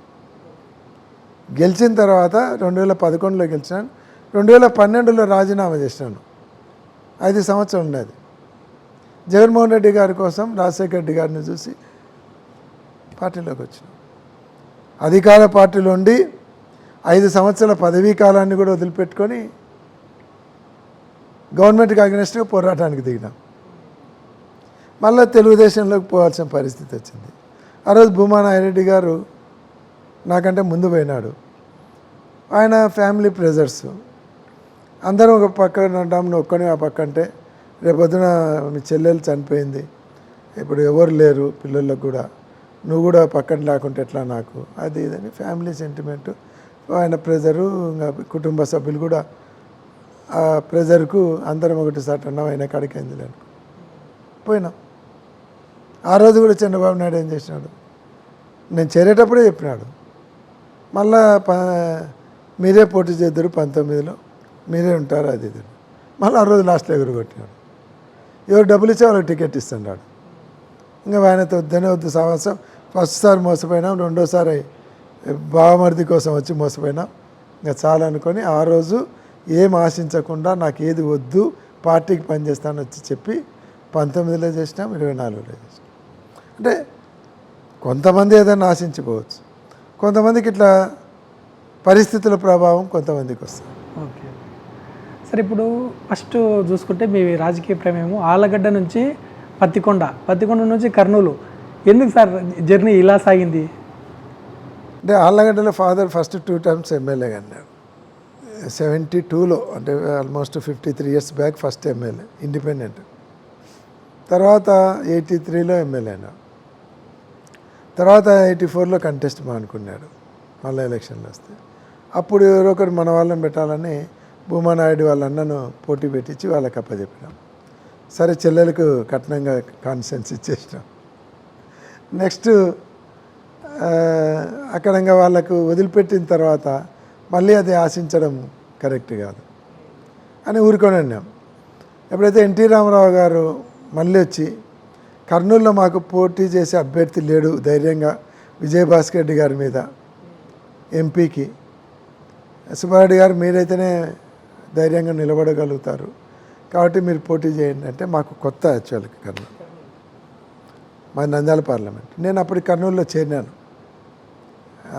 గెలిచిన తర్వాత 2011లో గెలిచినాను, 2012లో రాజీనామా చేసినాను. 5 సంవత్సరాలు ఉన్నది. జగన్మోహన్ రెడ్డి గారి కోసం రాజశేఖర రెడ్డి గారిని చూసి పార్టీలోకి వచ్చిన. అధికార పార్టీలో ఉండి 5 సంవత్సరాల పదవీ కాలాన్ని కూడా వదిలిపెట్టుకొని గవర్నమెంట్కి అగెనిస్ట్గా పోరాటానికి దిగినాం. మళ్ళీ తెలుగుదేశంలోకి పోవాల్సిన పరిస్థితి వచ్చింది. ఆ రోజు భూమా నాగిరెడ్డి గారు నాకంటే ముందు పోయినాడు. ఆయన ఫ్యామిలీ ప్రెజర్స్, అందరం ఒక పక్కన ఉంటాం, నువ్వు ఒక్కనే ఆ పక్క అంటే రేపొద్దున మీ చెల్లెలు చనిపోయింది, ఇప్పుడు ఎవరు లేరు పిల్లలకు కూడా, నువ్వు కూడా పక్కన లేకుంటే ఎట్లా నాకు, అది ఇదని ఫ్యామిలీ సెంటిమెంటు, ఆయన ప్రెజరు, ఇంకా కుటుంబ సభ్యులు కూడా ఆ ప్రెజర్కు అందరం ఒకటిసారి అన్నాం, ఆయన కాడికి అయింది లేను పోయినాం. ఆ రోజు కూడా చంద్రబాబు నాయుడు ఏం చేసినాడు, నేను చేరేటప్పుడే చెప్పినాడు, మళ్ళా మీరే పోటీ చేద్దరు 19లో మీరే ఉంటారు అది ఇది. మళ్ళీ ఆ రోజు లాస్ట్లో ఎగురుకొట్టినాడు. ఎవరు డబ్బులు ఇచ్చే వాళ్ళకి టికెట్ ఇస్తున్నాడు. ఇంకా ఆయనతో వద్దనే వద్దు సంవత్సరం. ఫస్ట్ సారి మోసపోయినాం, రెండోసారి బావమరిది కోసం వచ్చి మోసపోయినాం. ఇంకా చాలా అనుకొని ఆ రోజు ఏం ఆశించకుండా నాకు ఏది వద్దు పార్టీకి పనిచేస్తాను వచ్చి చెప్పి 19లో చేసినాం, 24లో చేసినాం. అంటే కొంతమంది ఏదైనా ఆశించిపోవచ్చు, కొంతమందికి ఇట్లా పరిస్థితుల ప్రభావం కొంతమందికి వస్తుంది. ఓకే సార్, ఇప్పుడు ఫస్ట్ చూసుకుంటే మీ రాజకీయ ప్రమేయము ఆలగడ్డ నుంచి పత్తికొండ నుంచి కర్నూలు, ఎందుకు సార్ జర్నీ ఇలా సాగింది? అంటే ఆళ్ళగడ్డలో ఫాదర్ ఫస్ట్ 2 టర్మ్స్ ఎమ్మెల్యేగా అన్నాడు. 72లో అంటే almost 53 years back first MLA independent. తర్వాత 83లో ఎమ్మెల్యే అన్నాడు. తర్వాత 84లో కంటెస్ట్ మానుకున్నాడు. మళ్ళీ ఎలక్షన్లు వస్తే అప్పుడు ఎవరో ఒకరు మన వాళ్ళని పెట్టాలని భూమా నాయుడు వాళ్ళ అన్నను పోటీ పెట్టించి వాళ్ళకి అప్పచెప్పినాం. సరే చెల్లెలకు కట్నంగా కాన్సెన్స్ ఇచ్చేసినాం. నెక్స్ట్ అక్కడంగా వాళ్ళకు వదిలిపెట్టిన తర్వాత మళ్ళీ అది ఆశించడం కరెక్ట్ కాదు అని ఊరుకొని ఉన్నాం. ఎప్పుడైతే ఎన్టీ రామారావు గారు మళ్ళీ వచ్చి కర్నూలులో మాకు పోటీ చేసే అభ్యర్థి లేడు ధైర్యంగా విజయభాస్కర్ రెడ్డి గారి మీద ఎంపీకి, సుబ్బారెడ్డి గారు మీరైతేనే ధైర్యంగా నిలబడగలుగుతారు కాబట్టి మీరు పోటీ చేయండి అంటే మాకు కొత్త యాక్చువల్గా కర్నూలు, మా నంద్యాల పార్లమెంట్. నేను అప్పుడు కర్నూలులో చేరినాను,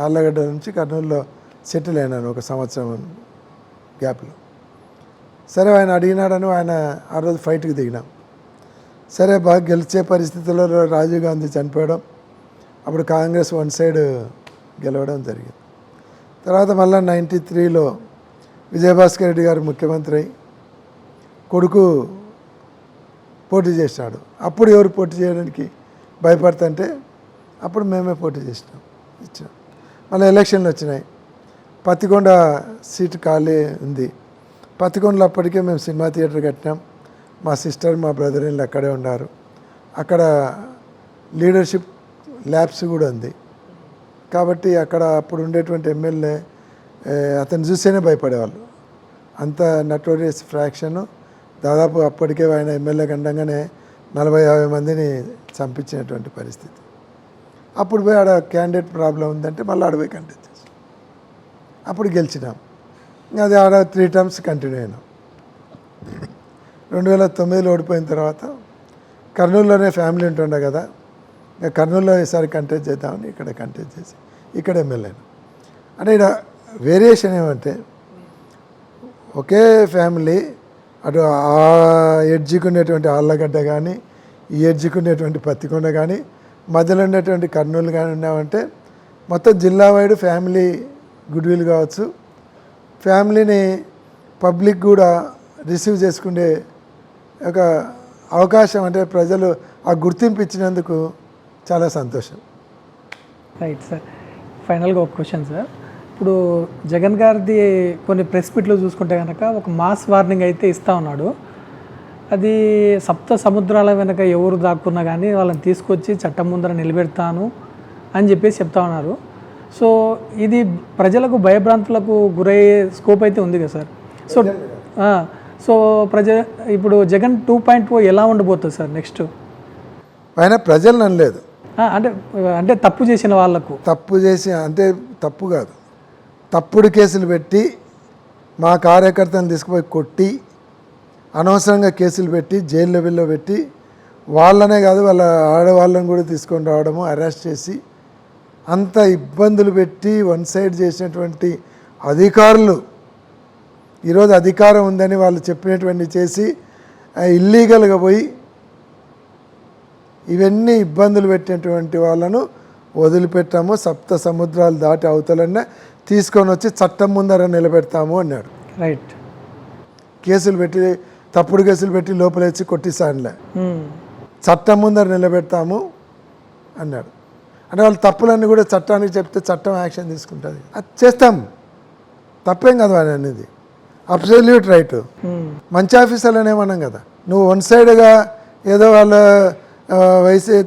ఆళ్ళగడ్డ నుంచి కర్నూలులో సెటిల్ అయినాను ఒక సంవత్సరం గ్యాప్లో. సరే ఆయన అడిగినాడని ఆయన ఆ రోజు ఫైట్కి దిగినాం. సరే బాగా గెలిచే పరిస్థితుల్లో రాజీవ్ గాంధీ చనిపోవడం, అప్పుడు కాంగ్రెస్ వన్ సైడ్ గెలవడం జరిగింది. తర్వాత మళ్ళీ 93లో విజయభాస్కర్ రెడ్డి గారు ముఖ్యమంత్రి అయి కొడుకు పోటీ చేసినాడు. అప్పుడు ఎవరు పోటీ చేయడానికి భయపడుతుంటే అప్పుడు మేమే పోటీ చేసినాం, ఇచ్చాం. మళ్ళీ ఎలక్షన్లు వచ్చినాయి, పత్తికొండ సీటు ఖాళీ ఉంది. పత్తికొండలో అప్పటికే మేము సినిమా థియేటర్ కట్టినాం, మా సిస్టర్ మా బ్రదర్ ఇన్ అక్కడే ఉన్నారు. అక్కడ లీడర్షిప్ ల్యాబ్స్ కూడా ఉంది కాబట్టి అక్కడ అప్పుడు ఉండేటువంటి ఎమ్మెల్యే అతను చూస్తేనే భయపడేవాళ్ళు. అంత నటోరియస్ ఫ్రాక్షను. దాదాపు అప్పటికే ఆయన ఎమ్మెల్యే కండంగానే 40-50 మందిని చంపించినటువంటి పరిస్థితి. అప్పుడు పోయి ఆడ క్యాండిడేట్ ప్రాబ్లం ఉందంటే మళ్ళీ ఆడపోయి కంటెస్ట్ చేసి అప్పుడు గెలిచినాం. అది ఆడ 3 టర్మ్స్ కంటిన్యూ అయినాం. 2009లో ఓడిపోయిన తర్వాత కర్నూలులోనే ఫ్యామిలీ ఉంటుండే కదా, ఇంకా కర్నూలులో ఈసారి కంటెస్ట్ చేద్దామని ఇక్కడ కంటెస్ట్ చేసి ఇక్కడ ఎమ్మెల్యేను. అంటే ఇక్కడ వేరియేషన్ ఏమంటే ఒకే ఫ్యామిలీ అటు ఆ ఎడ్జికునేటువంటి ఆళ్ళగడ్డ కానీ ఈ ఎడ్జికునేటువంటి పత్తికొండ కానీ మధ్యలో ఉండేటువంటి కర్నూలు కానీ ఉన్నామంటే మొత్తం జిల్లా వైడ్ ఫ్యామిలీ గుడ్ విల్ కావచ్చు, ఫ్యామిలీని పబ్లిక్ కూడా రిసీవ్ చేసుకునే ఒక అవకాశం, అంటే ప్రజలు ఆ గుర్తింపు ఇచ్చినందుకు చాలా సంతోషం. Right sir. ఫైనల్గా ఒక క్వశ్చన్ సార్, ఇప్పుడు జగన్ గారిది కొన్ని ప్రెస్ మీట్లు చూసుకుంటే కనుక ఒక మాస్ వార్నింగ్ అయితే ఇస్తూ ఉన్నాడు. అది సప్త సముద్రాల వెనక ఎవరు దాక్కున్నా కానీ వాళ్ళని తీసుకొచ్చి చట్టం ముందర నిలబెడతాను అని చెప్పేసి చెప్తా ఉన్నారు. సో ఇది ప్రజలకు భయభ్రాంతులకు గురయ్యే స్కోప్ అయితే ఉంది కదా సార్. సో సో ఇప్పుడు జగన్ 2.0 ఎలా ఉండబోతుంది సార్ నెక్స్ట్? ఆయన ప్రజలను అనలేదు, అంటే అంటే తప్పు చేసిన వాళ్ళకు, తప్పు చేసి అంటే తప్పు కాదు, తప్పుడు కేసులు పెట్టి మా కార్యకర్తలను తీసుకుపోయి కొట్టి అనవసరంగా కేసులు పెట్టి జైలు లెవెల్లో పెట్టి వాళ్ళనే కాదు వాళ్ళ ఆడవాళ్ళని కూడా తీసుకొని రావడము, అరెస్ట్ చేసి అంత ఇబ్బందులు పెట్టి వన్ సైడ్ చేసినటువంటి అధికారులు ఈరోజు అధికారం ఉందని వాళ్ళు చెప్పినటువంటి చేసి ఇల్లీగల్గా పోయి ఇవన్నీ ఇబ్బందులు పెట్టినటువంటి వాళ్ళను వదిలిపెట్టాము, సప్త సముద్రాలు దాటి అవతలనే తీసుకొని వచ్చి చట్టం ముందర నిలబెడతాము అన్నాడు. రైట్. కేసులు పెట్టి తప్పుడు కేసులు పెట్టి లోపలేసి కొట్టిస్తానులే, చట్టం ముందర నిలబెడతాము అన్నాడు. అంటే వాళ్ళు తప్పులన్నీ కూడా చట్టానికి చెప్తే చట్టం యాక్షన్ తీసుకుంటుంది. అది చేస్తాం, తప్పేం కదా అని అనేది అబ్సల్యూట్ రైట్. మంచి ఆఫీసర్లు ఏమన్నాం కదా, నువ్వు వన్ సైడ్గా ఏదో వాళ్ళ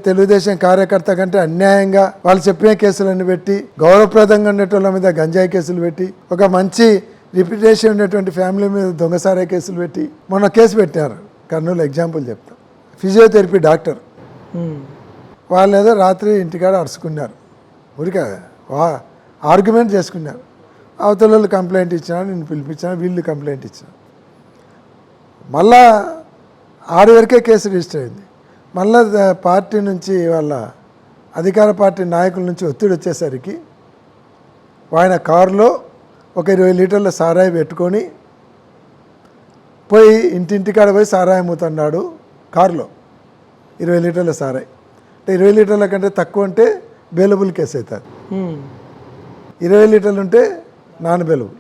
తెలుగుదేశం కార్యకర్త కంటే అన్యాయంగా వాళ్ళు చెప్పిన కేసులన్నీ పెట్టి గౌరవప్రదంగా ఉండేటోళ్ళ మీద గంజాయి కేసులు పెట్టి ఒక మంచి రిప్యుటేషన్ ఉండేటువంటి ఫ్యామిలీ మీద దొంగసారా కేసులు పెట్టి మొన్న కేసు పెట్టారు కర్నూలు. ఎగ్జాంపుల్ చెప్తాం, ఫిజియోథెరపీ డాక్టర్ వాళ్ళు ఏదో రాత్రి ఇంటికాడ అరుచుకున్నారు, ఊరికే ఆర్గ్యుమెంట్ చేసుకున్నారు. అవతల వాళ్ళు కంప్లైంట్ ఇచ్చినా, నేను పిలిపించినా, వీళ్ళు కంప్లైంట్ ఇచ్చినా, మళ్ళా 6 వరకే కేసు రిజిస్టర్ అయింది. మళ్ళా పార్టీ నుంచి వాళ్ళ అధికార పార్టీ నాయకుల నుంచి ఒత్తిడి వచ్చేసరికి ఆయన కారులో ఒక 20 లీటర్ల సారాయి పెట్టుకొని పోయి ఇంటింటికాడ పోయి సారాయి అమ్ముతున్నాడు కారులో. 20 లీటర్ల సారాయి అంటే 20 లీటర్ల కంటే తక్కువ ఉంటే బెయిలబుల్ కేసు అవుతుంది, 20 లీటర్లు ఉంటే నాన్ బెయిలబుల్.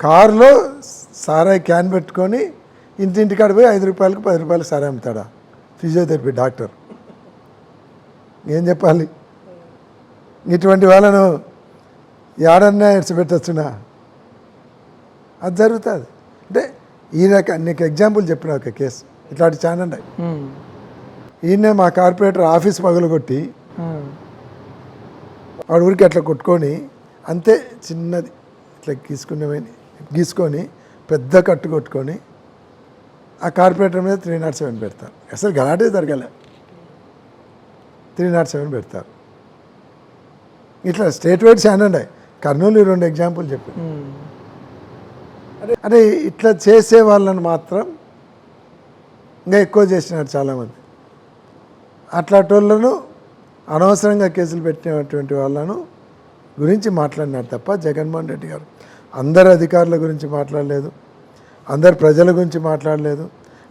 కారులో సారాయి క్యాన్ పెట్టుకొని ఇంటింటికాడ పోయి 5 రూపాయలకు 10 రూపాయలు సారాయి అమ్ముతాడా ఫిజియోథెరపీ డాక్టర్? ఏం చెప్పాలి? ఇటువంటి వాళ్ళను ఏడన్నా ఇడిచిపెట్టచ్చునా? అది జరుగుతుంది. అంటే ఈ నీకు ఎగ్జాంపుల్ చెప్పిన ఒక కేసు ఇట్లాంటి చాలా ఉన్నాయి. ఈయనే మా కార్పొరేటర్ ఆఫీస్ పగలగొట్టి వాడు ఊరికి అట్లా కొట్టుకొని అంతే చిన్నది ఇట్లా గీసుకొని పెద్ద కట్టు కొట్టుకొని ఆ కార్పొరేటర్ మీద 307 పెడతారు. అసలు గలాటే జరగలే, 307 పెడతారు. ఇట్లా స్టేట్ వైడ్ చాలా ఉన్నాయి. కర్నూలు 2 ఎగ్జాంపుల్ చెప్పి అంటే ఇట్లా చేసే వాళ్ళని మాత్రం ఇంకా ఎక్కువ చేసినారు చాలామంది. అట్లాంటి వాళ్ళను అనవసరంగా కేసులు పెట్టినటువంటి వాళ్ళను గురించి మాట్లాడినారు తప్ప జగన్మోహన్ రెడ్డి గారు అందరు అధికారుల గురించి మాట్లాడలేదు, అందరు ప్రజల గురించి మాట్లాడలేదు,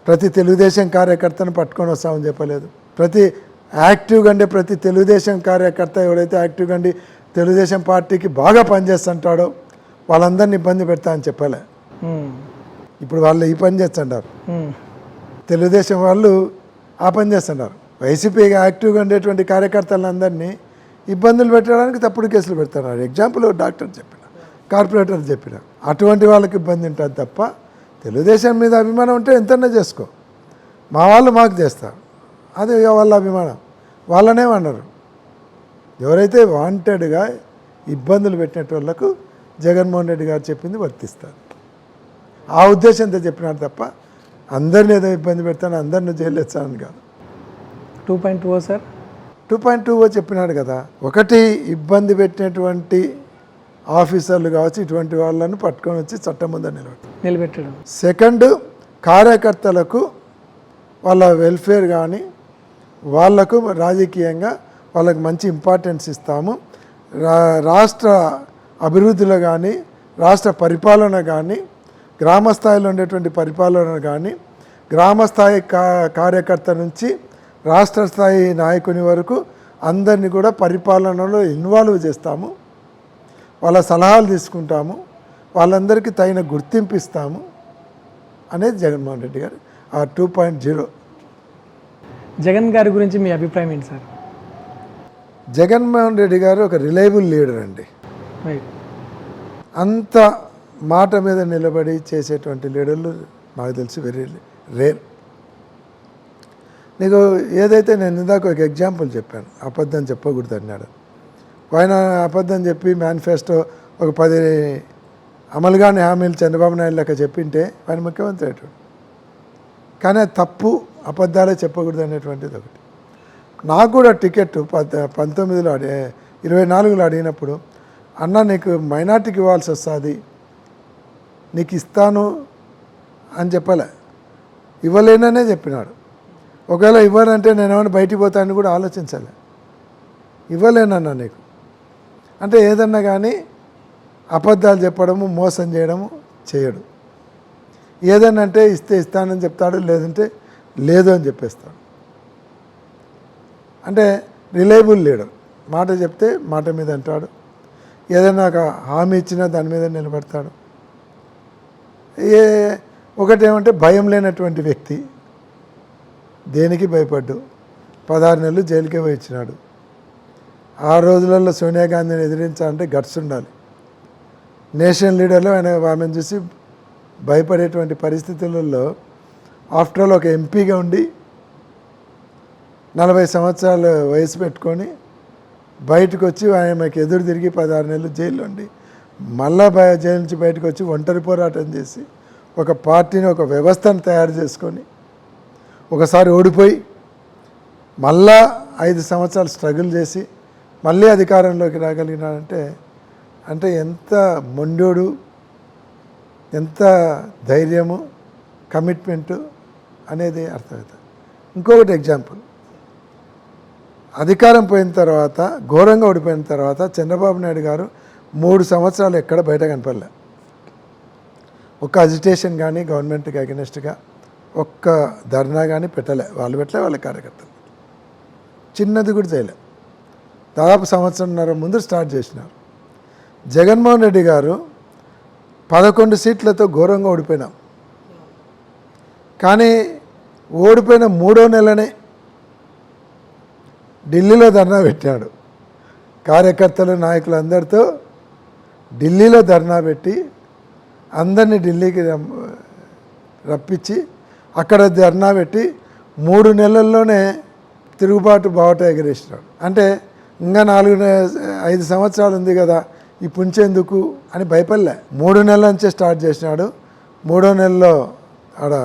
ప్రతి తెలుగుదేశం కార్యకర్తను పట్టుకొని వస్తామని చెప్పలేదు. ప్రతి యాక్టివ్గా అంటే ప్రతి తెలుగుదేశం కార్యకర్త ఎవడైతే యాక్టివ్గా అండి తెలుగుదేశం పార్టీకి బాగా పనిచేస్తుంటాడో వాళ్ళందరినీ ఇబ్బంది పెడతా అని చెప్పలే. ఇప్పుడు వాళ్ళు ఈ పని చేస్తుంటారు, తెలుగుదేశం వాళ్ళు ఆ పని చేస్తున్నారు. వైసీపీగా యాక్టివ్గా ఉండేటువంటి కార్యకర్తలందరినీ ఇబ్బందులు పెట్టడానికి తప్పుడు కేసులు పెడుతున్నారు. ఎగ్జాంపుల్ డాక్టర్ చెప్పిన, కార్పొరేటర్ చెప్పిన, అటువంటి వాళ్ళకి ఇబ్బంది ఉంటుంది తప్ప తెలుగుదేశం మీద అభిమానం ఉంటే ఎంతన్నా చేసుకో, మా వాళ్ళు మాకు చేస్తారు, అది వాళ్ళ అభిమానం, వాళ్ళనేమన్నారు. ఎవరైతే వాంటెడ్గా ఇబ్బందులు పెట్టినట్టు వాళ్ళకు జగన్మోహన్ రెడ్డి గారు చెప్పింది వర్తిస్తారు. ఆ ఉద్దేశంతో చెప్పినారు తప్ప అందరిని ఏదో ఇబ్బంది పెడతాను, అందరిని జైలు ఎత్తాను కాదు. 2.2 సార్ 2.2 చెప్పినాడు కదా. ఒకటి, ఇబ్బంది పెట్టినటువంటి ఆఫీసర్లు కావచ్చు ఇటువంటి వాళ్ళను పట్టుకొని వచ్చి చట్టం ముందు నిలబెట్టడం. సెకండ్, కార్యకర్తలకు వాళ్ళ వెల్ఫేర్ కానీ వాళ్లకు రాజకీయంగా వాళ్ళకి మంచి ఇంపార్టెన్స్ ఇస్తాము, రాష్ట్ర అభివృద్ధిలో కానీ రాష్ట్ర పరిపాలన కానీ గ్రామ స్థాయిలో ఉండేటువంటి పరిపాలన కానీ గ్రామస్థాయి కార్యకర్త నుంచి రాష్ట్ర స్థాయి నాయకుని వరకు అందరినీ కూడా పరిపాలనలో ఇన్వాల్వ్ చేస్తాము, వాళ్ళ సలహాలు తీసుకుంటాము, వాళ్ళందరికీ తగిన గుర్తింపు ఇస్తాము అనేది జగన్మోహన్ రెడ్డి గారు ఆ 2.0. జగన్ గారి గురించి మీ అభిప్రాయం ఏంటి సార్? జగన్మోహన్ రెడ్డి గారు ఒక రిలయబుల్ లీడర్ అండి. అంత మాట మీద నిలబడి చేసేటువంటి లీడర్లు నాకు తెలిసి వెరీ రేర్. నీకు ఏదైతే నేను ఇందాక ఒక ఎగ్జాంపుల్ చెప్పాను, అబద్ధం చెప్పకూడదు అన్నాడు. ఆయన అబద్ధం చెప్పి మేనిఫెస్టో ఒక 10 అమలుగానే హామీలు చంద్రబాబు నాయుడు లెక్క చెప్పింటే ఆయన ముఖ్యమంత్రి అయ్యాడు. కానీ తప్పు, అబద్ధాలే చెప్పకూడదు అనేటువంటిది ఒకటి. నాకు కూడా టికెట్ 19లో 24లో అడిగినప్పుడు, అన్న నీకు మైనార్టీకి ఇవ్వాల్సి వస్తుంది, నీకు ఇస్తాను అని చెప్పలే, ఇవ్వలేననే చెప్పినాడు. ఒకవేళ ఇవ్వనంటే నేను ఏమైనా బయటికి పోతానని కూడా ఆలోచించాలి. ఇవ్వలేనన్నా నీకు అంటే ఏదన్నా కానీ అబద్ధాలు చెప్పడము, మోసం చేయడము చేయడు. ఏదన్నా అంటే ఇస్తే ఇస్తానని చెప్తాడు, లేదంటే లేదు అని చెప్పేస్తాడు. అంటే రిలయబుల్ లీడర్, మాట చెప్తే మాట మీద అంటాడు, ఏదైనా ఒక హామీ ఇచ్చినా దాని మీద నిలబడతాడు. ఒకటేమంటే భయం లేనటువంటి వ్యక్తి, దేనికి భయపడ్డు, 16 నెలలు జైలుకే పోయి ఇచ్చినాడు. ఆ రోజులలో సోనియా గాంధీని ఎదిరించాలంటే గట్స్ ఉండాలి. నేషనల్ లీడర్లో ఆయన ఆమెను చూసి భయపడేటువంటి పరిస్థితులలో ఆఫ్టర్ ఆల్ ఒక ఎంపీగా ఉండి 40 సంవత్సరాల వయసు పెట్టుకొని బయటకు వచ్చి ఆమెకు ఎదురు తిరిగి 16 నెలలు జైల్లో ఉండి మళ్ళా జైలు నుంచి బయటకు వచ్చి ఒంటరి పోరాటం చేసి ఒక పార్టీని, ఒక వ్యవస్థను తయారు చేసుకొని ఒకసారి ఓడిపోయి మళ్ళా 5 సంవత్సరాలు స్ట్రగుల్ చేసి మళ్ళీ అధికారంలోకి రాగలిగినాడంటే అంటే ఎంత మొండోడు, ఎంత ధైర్యము, కమిట్మెంటు అనేది అర్థమవుతుంది. ఇంకొకటి ఎగ్జాంపుల్, అధికారం పోయిన తర్వాత, ఘోరంగా ఓడిపోయిన తర్వాత చంద్రబాబు నాయుడు గారు 3 సంవత్సరాలు ఎక్కడ బయట కనపడలే. ఒక్క అజిటేషన్ కానీ గవర్నమెంట్కి అగెనెస్ట్గా ఒక్క ధర్నా కానీ పెట్టలే. వాళ్ళు పెట్టలే, వాళ్ళ కార్యకర్తలు చిన్నది కూడా చేయలే. దాదాపు 1.5 సంవత్సరం ముందు స్టార్ట్ చేసినారు. జగన్మోహన్ రెడ్డి గారు 11 సీట్లతో ఘోరంగా ఓడిపోయినాం. కానీ ఓడిపోయిన 3వ నెలనే ఢిల్లీలో ధర్నా పెట్టాడు. కార్యకర్తలు, నాయకులు అందరితో ఢిల్లీలో ధర్నా పెట్టి అందరినీ ఢిల్లీకి రప్పించి అక్కడ ధర్నా పెట్టి 3 నెలల్లోనే తిరుగుబాటు బావట ఎగరేసినాడు. అంటే ఇంకా 5 సంవత్సరాలు ఉంది కదా ఈ పుంచేందుకు అని భయపడలే. 3 నెలల నుంచే స్టార్ట్ చేసినాడు. 3వ నెలలో ఆడ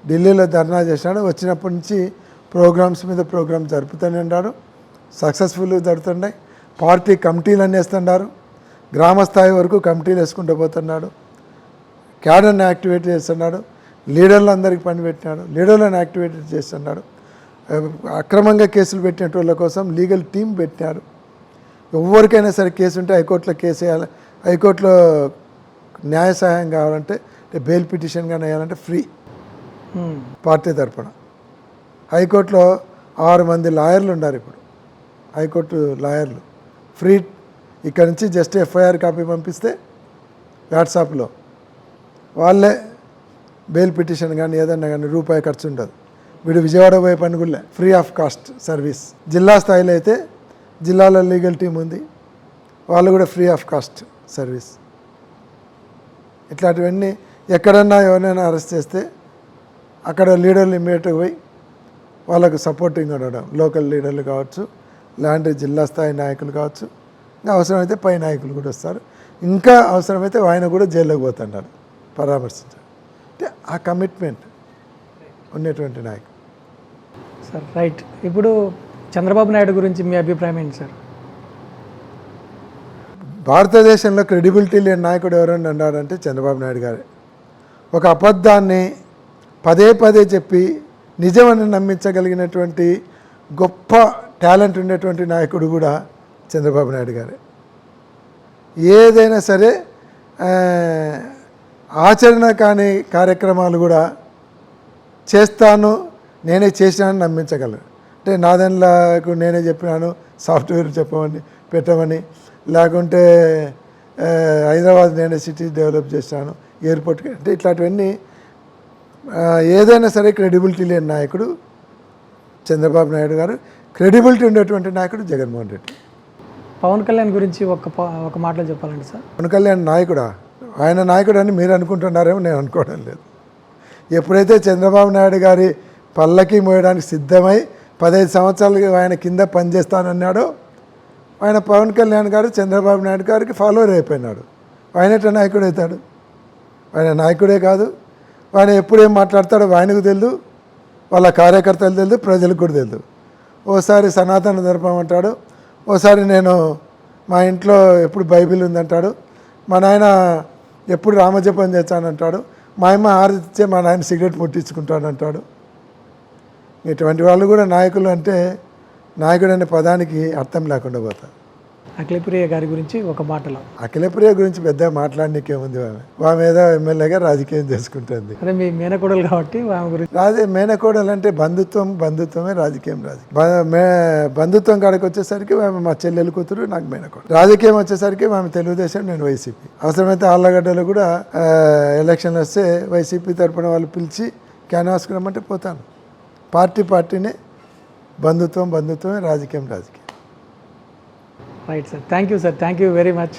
ఢిల్లీలో ధర్నా చేసినాడు. వచ్చినప్పటి నుంచి ప్రోగ్రామ్స్ మీద ప్రోగ్రామ్స్ జరుపుతూనే ఉన్నాడు. సక్సెస్ఫుల్గా జరుగుతున్నాయి. పార్టీ కమిటీలు అన్నీ వేస్తున్నారు. గ్రామ స్థాయి వరకు కమిటీలు వేసుకుంటూ పోతున్నాడు. క్యాడర్ని యాక్టివేట్ చేస్తున్నాడు. లీడర్లు అందరికీ పని పెట్టినాడు. లీడర్లను యాక్టివేట్ చేస్తున్నాడు. అక్రమంగా కేసులు పెట్టిన వాళ్ళ కోసం లీగల్ టీం పెట్టినారు. ఎవరికైనా సరే కేసు ఉంటే హైకోర్టులో కేసు వేయాలి. హైకోర్టులో న్యాయ సహాయం కావాలంటే బెయిల్ పిటిషన్ కానీ వేయాలంటే ఫ్రీ పార్టీ తరపున. హైకోర్టులో 6 మంది లాయర్లు ఉన్నారు ఇప్పుడు. హైకోర్టు లాయర్లు ఫ్రీ. ఇక్కడ నుంచి జస్ట్ ఎఫ్ఐఆర్ కాపీ పంపిస్తే వాట్సాప్లో వాళ్ళే బెయిల్ పిటిషన్ కానీ ఏదన్నా కానీ రూపాయి ఖర్చు ఉండదు. వీడు విజయవాడ పోయే పని కూడా ఫ్రీ ఆఫ్ కాస్ట్ సర్వీస్. జిల్లా స్థాయిలో అయితే జిల్లాలో లీగల్ టీం ఉంది, వాళ్ళు కూడా ఫ్రీ ఆఫ్ కాస్ట్ సర్వీస్. ఇట్లాంటివన్నీ ఎక్కడన్నా ఎవరైనా అరెస్ట్ చేస్తే అక్కడ లీడర్లు ఇమ్మీడియట్గా పోయి వాళ్ళకు సపోర్టింగ్ ఉండడం. లోకల్ లీడర్లు కావచ్చు, లాంటి జిల్లా స్థాయి నాయకులు కావచ్చు, ఇంకా అవసరమైతే పై నాయకులు కూడా వస్తారు. ఇంకా అవసరమైతే ఆయన కూడా జైల్లోకి పోతున్నారు పరామర్శించారు. అంటే ఆ కమిట్మెంట్ ఉన్నటువంటి నాయకుడు. Sir right. ఇప్పుడు చంద్రబాబు నాయుడు గురించి మీ అభిప్రాయం ఏంటి సార్? భారతదేశంలో క్రెడిబిలిటీ లేని నాయకుడు ఎవరైనా ఉన్నాడంటే చంద్రబాబు నాయుడు గారే. ఒక అబద్ధాన్ని పదే పదే చెప్పి నిజమని నమ్మించగలిగినటువంటి గొప్ప టాలెంట్ ఉండేటువంటి నాయకుడు కూడా చంద్రబాబు నాయుడు గారే. ఏదైనా సరే ఆచరణ కాని కార్యక్రమాలు కూడా చేస్తాను, నేనే చేసినానని నమ్మించగలను. అంటే నాదెన్లకు నేనే చెప్పినాను, సాఫ్ట్వేర్ చెప్పమని పెట్టమని, లేకుంటే హైదరాబాద్ నేనే సిటీ డెవలప్ చేస్తాను, ఎయిర్పోర్ట్కి, అంటే ఇట్లాంటివన్నీ ఏదైనా సరే క్రెడిబిలిటీ లేని నాయకుడు చంద్రబాబు నాయుడు గారు. క్రెడిబిలిటీ ఉండేటువంటి నాయకుడు జగన్మోహన్ రెడ్డి. పవన్ కళ్యాణ్ గురించి ఒక మాటలో చెప్పాలండి సార్. పవన్ కళ్యాణ్ నాయకుడా? ఆయన నాయకుడు అని మీరు అనుకుంటున్నారేమో, నేను అనుకోవడం లేదు. ఎప్పుడైతే చంద్రబాబు నాయుడు గారి పల్లకి మోయడానికి సిద్ధమై 15 సంవత్సరాలు ఆయన కింద పనిచేస్తానన్నాడో, ఆయన పవన్ కళ్యాణ్ గారు చంద్రబాబు నాయుడు గారికి ఫాలోవర్ అయిపోయినాడు. ఆయన ఎట్లా నాయకుడు అవుతాడు? ఆయన నాయకుడే కాదు. ఆయన ఎప్పుడేం మాట్లాడతాడో ఆయనకు తెలియదు, వాళ్ళ కార్యకర్తలు తెలియదు, ప్రజలకు కూడా తెలియదు. ఓసారి సనాతన ధర్మం అంటాడు, ఓసారి నేను మా ఇంట్లో ఎప్పుడు బైబిల్ ఉందంటాడు, మా నాయన ఎప్పుడు రామజపం చేస్తానంటాడు, మా అమ్మ ఆరితే మా నాయన సిగరెట్ ముట్టించుకుంటానంటాడు. ఇటువంటి వాళ్ళు కూడా నాయకులు అంటే నాయకుడు అనే పదానికి అర్థం లేకుండా పోతారు. అఖిలప్రియ గారి గురించి ఒక మాటలో. అఖిలప్రియ గురించి పెద్దగా మాట్లాడనీకేముంది? ఆమె ఏదో ఎమ్మెల్యేగా రాజకీయం చేసుకుంటుంది. అదే మీ మేనకోడలు కాబట్టి ఆమె గురించి. మేనకోడలు అంటే బంధుత్వమే రాజకీయం. బంధుత్వం కాడికి వచ్చేసరికి ఆమె మా చెల్లెలు కూతురు, నాకు మేనకోడలు. రాజకీయం వచ్చేసరికి ఆమె తెలుగుదేశం, నేను వైసీపీ. అవసరమైతే ఆళ్ళగడ్డలో కూడా ఎలక్షన్లు వస్తే వైసీపీ తరపున వాళ్ళు పిలిచి క్యాన్వాస్కి రమ్మంటే పోతాను. పార్టీనే. బంధుత్వమే, రాజకీయం. Right sir. Thank you sir. Thank you very much.